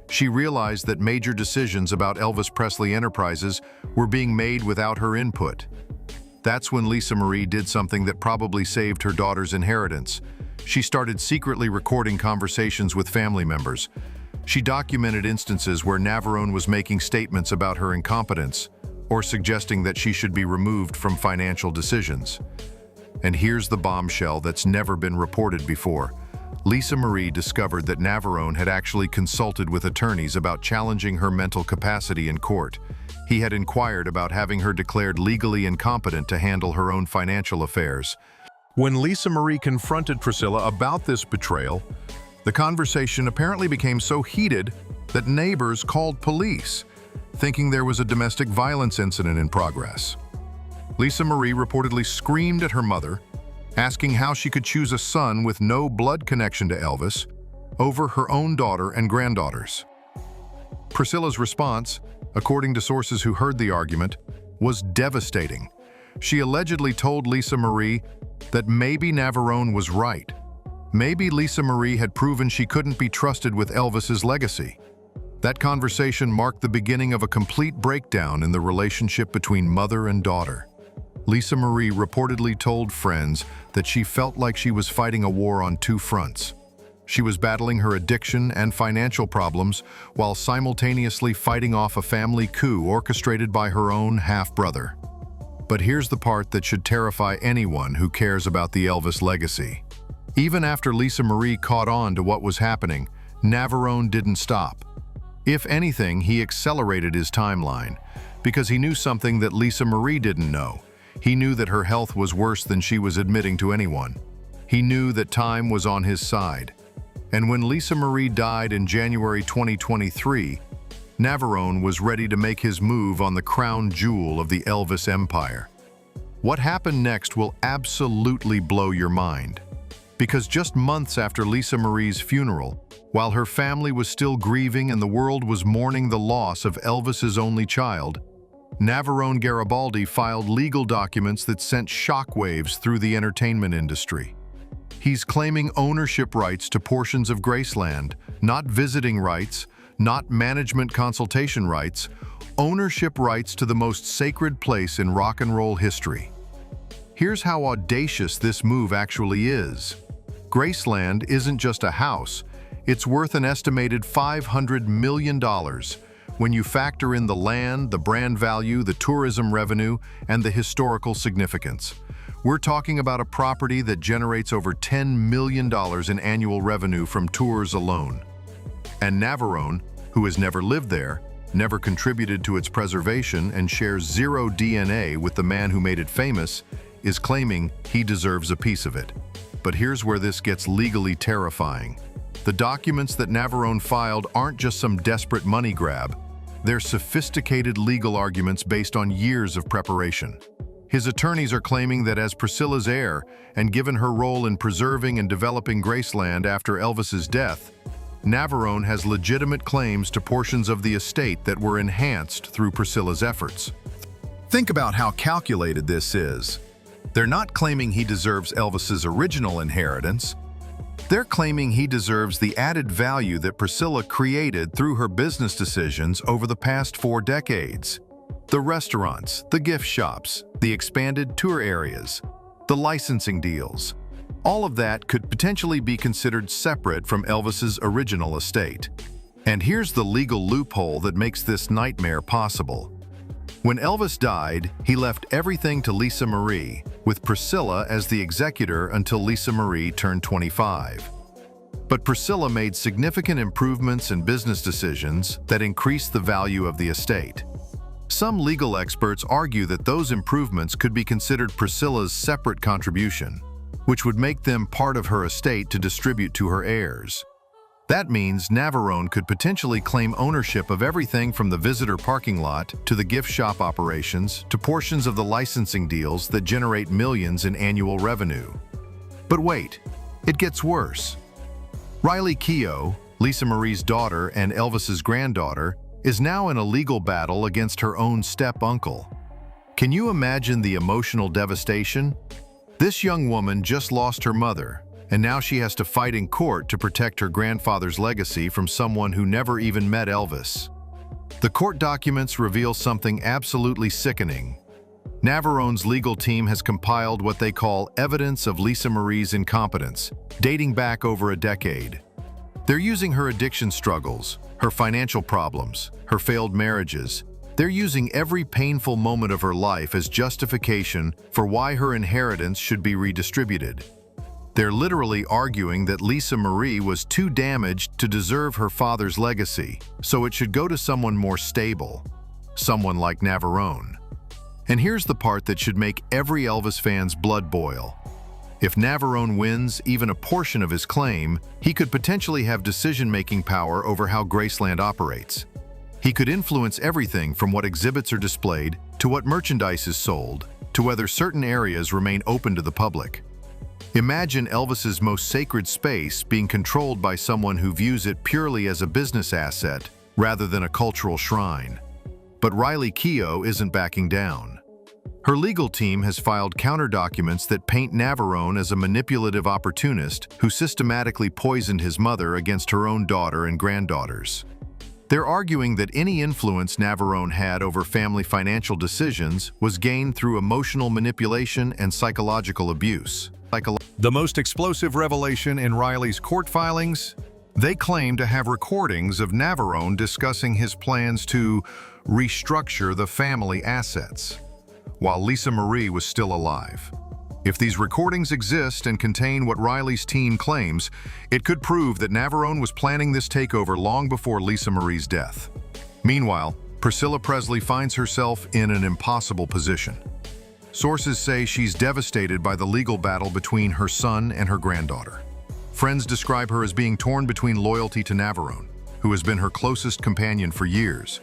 She realized that major decisions about Elvis Presley Enterprises were being made without her input. That's when Lisa Marie did something that probably saved her daughter's inheritance. She started secretly recording conversations with family members. She documented instances where Navarone was making statements about her incompetence or suggesting that she should be removed from financial decisions. And here's the bombshell that's never been reported before. Lisa Marie discovered that Navarone had actually consulted with attorneys about challenging her mental capacity in court. He had inquired about having her declared legally incompetent to handle her own financial affairs. When Lisa Marie confronted Priscilla about this betrayal, the conversation apparently became so heated that neighbors called police, thinking there was a domestic violence incident in progress. Lisa Marie reportedly screamed at her mother, asking how she could choose a son with no blood connection to Elvis over her own daughter and granddaughters. Priscilla's response, according to sources who heard the argument, was devastating. She allegedly told Lisa Marie that maybe Navarone was right. Maybe Lisa Marie had proven she couldn't be trusted with Elvis's legacy. That conversation marked the beginning of a complete breakdown in the relationship between mother and daughter. Lisa Marie reportedly told friends that she felt like she was fighting a war on two fronts. She was battling her addiction and financial problems while simultaneously fighting off a family coup orchestrated by her own half-brother. But here's the part that should terrify anyone who cares about the Elvis legacy. Even after Lisa Marie caught on to what was happening, Navarone didn't stop. If anything, he accelerated his timeline, because he knew something that Lisa Marie didn't know. He knew that her health was worse than she was admitting to anyone. He knew that time was on his side. And when Lisa Marie died in January 2023, Navarone was ready to make his move on the crown jewel of the Elvis empire. What happened next will absolutely blow your mind. Because just months after Lisa Marie's funeral, while her family was still grieving and the world was mourning the loss of Elvis's only child, Navarone Garibaldi filed legal documents that sent shockwaves through the entertainment industry. He's claiming ownership rights to portions of Graceland, not visiting rights, not management consultation rights, ownership rights to the most sacred place in rock and roll history. Here's how audacious this move actually is. Graceland isn't just a house, it's worth an estimated $500 million when you factor in the land, the brand value, the tourism revenue, and the historical significance. We're talking about a property that generates over $10 million in annual revenue from tours alone. And Navarone, who has never lived there, never contributed to its preservation, and shares zero DNA with the man who made it famous, is claiming he deserves a piece of it. But here's where this gets legally terrifying. The documents that Navarone filed aren't just some desperate money grab. They're sophisticated legal arguments based on years of preparation. His attorneys are claiming that as Priscilla's heir, and given her role in preserving and developing Graceland after Elvis's death, Navarone has legitimate claims to portions of the estate that were enhanced through Priscilla's efforts. Think about how calculated this is. They're not claiming he deserves Elvis's original inheritance. They're claiming he deserves the added value that Priscilla created through her business decisions over the past 4 decades. The restaurants, the gift shops, the expanded tour areas, the licensing deals. All of that could potentially be considered separate from Elvis's original estate. And here's the legal loophole that makes this nightmare possible. When Elvis died, he left everything to Lisa Marie, with Priscilla as the executor until Lisa Marie turned 25. But Priscilla made significant improvements and business decisions that increased the value of the estate. Some legal experts argue that those improvements could be considered Priscilla's separate contribution, which would make them part of her estate to distribute to her heirs. That means Navarone could potentially claim ownership of everything from the visitor parking lot to the gift shop operations to portions of the licensing deals that generate millions in annual revenue. But wait, it gets worse. Riley Keough, Lisa Marie's daughter and Elvis's granddaughter, is now in a legal battle against her own step-uncle. Can you imagine the emotional devastation? This young woman just lost her mother, and now she has to fight in court to protect her grandfather's legacy from someone who never even met Elvis. The court documents reveal something absolutely sickening. Navarone's legal team has compiled what they call evidence of Lisa Marie's incompetence, dating back over a decade. They're using her addiction struggles, her financial problems, her failed marriages. They're using every painful moment of her life as justification for why her inheritance should be redistributed. They're literally arguing that Lisa Marie was too damaged to deserve her father's legacy, so it should go to someone more stable, someone like Navarone. And here's the part that should make every Elvis fan's blood boil. If Navarone wins even a portion of his claim, he could potentially have decision-making power over how Graceland operates. He could influence everything from what exhibits are displayed, to what merchandise is sold, to whether certain areas remain open to the public. Imagine Elvis's most sacred space being controlled by someone who views it purely as a business asset rather than a cultural shrine. But Riley Keough isn't backing down. Her legal team has filed counter-documents that paint Navarone as a manipulative opportunist who systematically poisoned his mother against her own daughter and granddaughters. They're arguing that any influence Navarone had over family financial decisions was gained through emotional manipulation and psychological abuse. The most explosive revelation in Riley's court filings? They claim to have recordings of Navarone discussing his plans to restructure the family assets, while Lisa Marie was still alive. If these recordings exist and contain what Riley's team claims, it could prove that Navarone was planning this takeover long before Lisa Marie's death. Meanwhile, Priscilla Presley finds herself in an impossible position. Sources say she's devastated by the legal battle between her son and her granddaughter. Friends describe her as being torn between loyalty to Navarone, who has been her closest companion for years,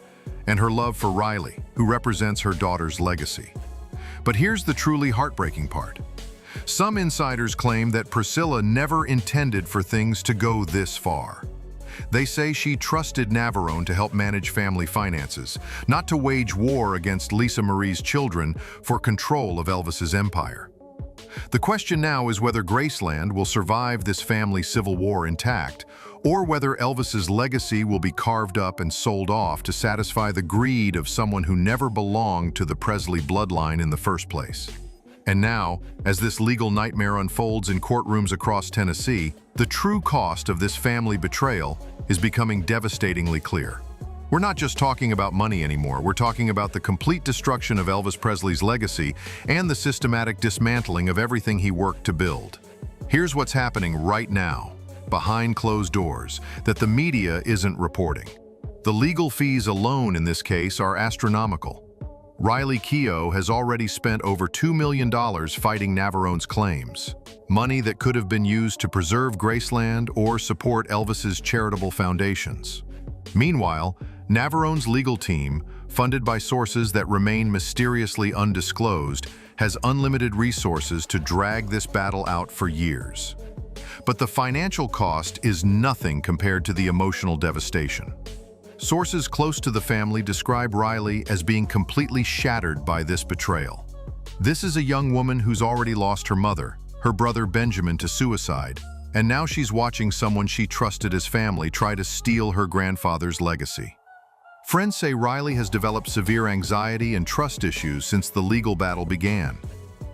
and her love for Riley, who represents her daughter's legacy. But here's the truly heartbreaking part. Some insiders claim that Priscilla never intended for things to go this far. They say she trusted Navarone to help manage family finances, not to wage war against Lisa Marie's children for control of Elvis's empire. The question now is whether Graceland will survive this family civil war intact, or whether Elvis's legacy will be carved up and sold off to satisfy the greed of someone who never belonged to the Presley bloodline in the first place. And now, as this legal nightmare unfolds in courtrooms across Tennessee, the true cost of this family betrayal is becoming devastatingly clear. We're not just talking about money anymore, we're talking about the complete destruction of Elvis Presley's legacy and the systematic dismantling of everything he worked to build. Here's what's happening right now, behind closed doors, that the media isn't reporting. The legal fees alone in this case are astronomical. Riley Keough has already spent over $2 million fighting Navarone's claims, money that could have been used to preserve Graceland or support Elvis's charitable foundations. Meanwhile, Navarone's legal team, funded by sources that remain mysteriously undisclosed, has unlimited resources to drag this battle out for years. But the financial cost is nothing compared to the emotional devastation. Sources close to the family describe Riley as being completely shattered by this betrayal. This is a young woman who's already lost her mother, her brother Benjamin to suicide, and now she's watching someone she trusted as family try to steal her grandfather's legacy. Friends say Riley has developed severe anxiety and trust issues since the legal battle began.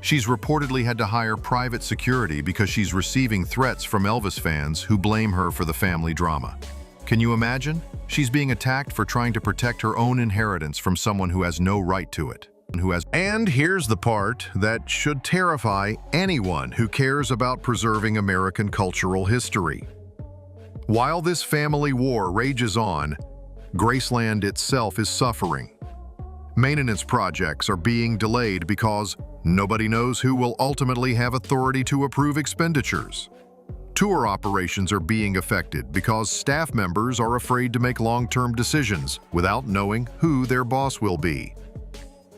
She's reportedly had to hire private security because she's receiving threats from Elvis fans who blame her for the family drama. Can you imagine? She's being attacked for trying to protect her own inheritance from someone who has no right to it. And here's the part that should terrify anyone who cares about preserving American cultural history. While this family war rages on, Graceland itself is suffering. Maintenance projects are being delayed because nobody knows who will ultimately have authority to approve expenditures. Tour operations are being affected because staff members are afraid to make long-term decisions without knowing who their boss will be.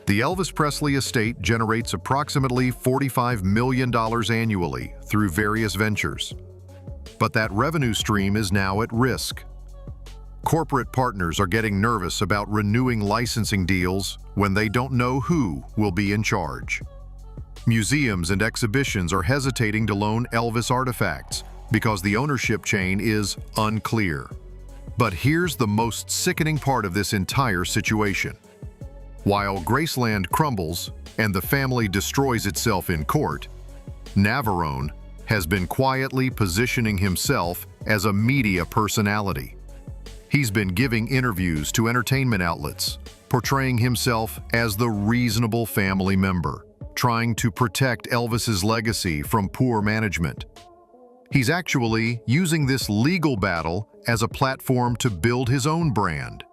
The Elvis Presley estate generates approximately $45 million annually through various ventures. But that revenue stream is now at risk. Corporate partners are getting nervous about renewing licensing deals when they don't know who will be in charge. Museums and exhibitions are hesitating to loan Elvis artifacts because the ownership chain is unclear. But here's the most sickening part of this entire situation. While Graceland crumbles and the family destroys itself in court, Navarone has been quietly positioning himself as a media personality. He's been giving interviews to entertainment outlets, portraying himself as the reasonable family member, trying to protect Elvis's legacy from poor management. He's actually using this legal battle as a platform to build his own brand.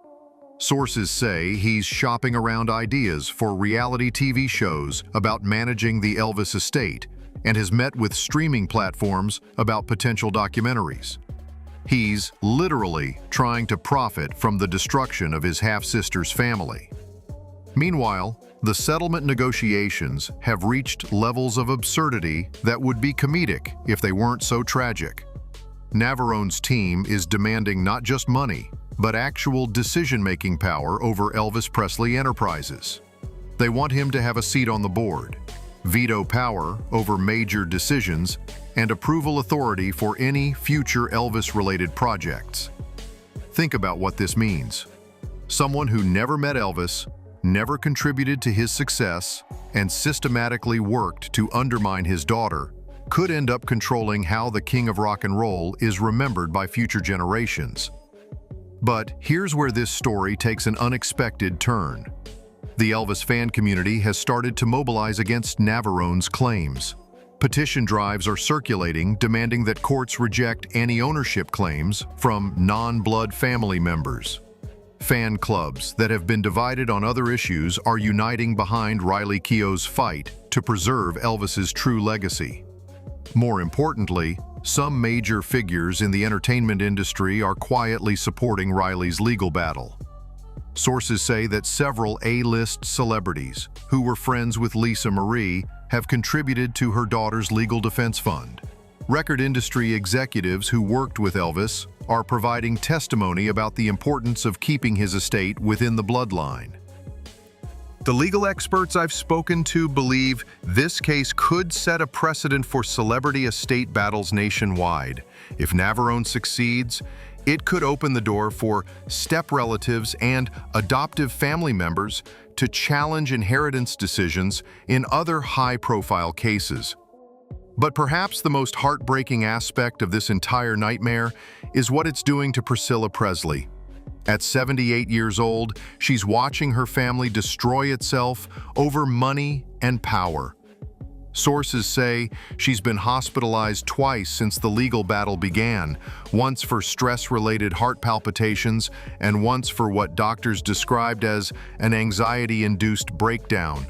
Sources say he's shopping around ideas for reality TV shows about managing the Elvis estate and has met with streaming platforms about potential documentaries. He's literally trying to profit from the destruction of his half-sister's family. Meanwhile, the settlement negotiations have reached levels of absurdity that would be comedic if they weren't so tragic. Navarone's team is demanding not just money, but actual decision-making power over Elvis Presley Enterprises. They want him to have a seat on the board, veto power over major decisions, and approval authority for any future Elvis-related projects. Think about what this means. Someone who never met Elvis, never contributed to his success, and systematically worked to undermine his daughter, could end up controlling how the King of Rock and Roll is remembered by future generations. But here's where this story takes an unexpected turn. The Elvis fan community has started to mobilize against Navarone's claims. Petition drives are circulating demanding that courts reject any ownership claims from non-blood family members. Fan clubs that have been divided on other issues are uniting behind Riley Keough's fight to preserve Elvis's true legacy. More importantly, some major figures in the entertainment industry are quietly supporting Riley's legal battle. Sources say that several A-list celebrities who were friends with Lisa Marie have contributed to her daughter's legal defense fund. Record industry executives who worked with Elvis are providing testimony about the importance of keeping his estate within the bloodline. The legal experts I've spoken to believe this case could set a precedent for celebrity estate battles nationwide. If Navarone succeeds, it could open the door for step relatives and adoptive family members to challenge inheritance decisions in other high-profile cases. But perhaps the most heartbreaking aspect of this entire nightmare is what it's doing to Priscilla Presley. At 78 years old, she's watching her family destroy itself over money and power. Sources say she's been hospitalized twice since the legal battle began, once for stress-related heart palpitations and once for what doctors described as an anxiety-induced breakdown.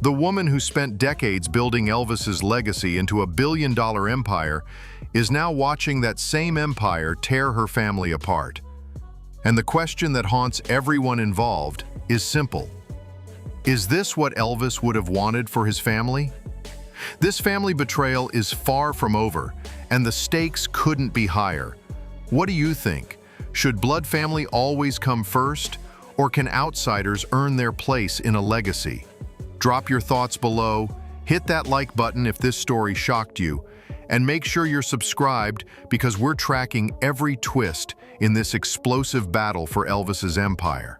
The woman who spent decades building Elvis's legacy into a billion-dollar empire is now watching that same empire tear her family apart. And the question that haunts everyone involved is simple. Is this what Elvis would have wanted for his family? This family betrayal is far from over, and the stakes couldn't be higher. What do you think? Should blood family always come first, or can outsiders earn their place in a legacy? Drop your thoughts below, hit that like button if this story shocked you, and make sure you're subscribed because we're tracking every twist in this explosive battle for Elvis's empire.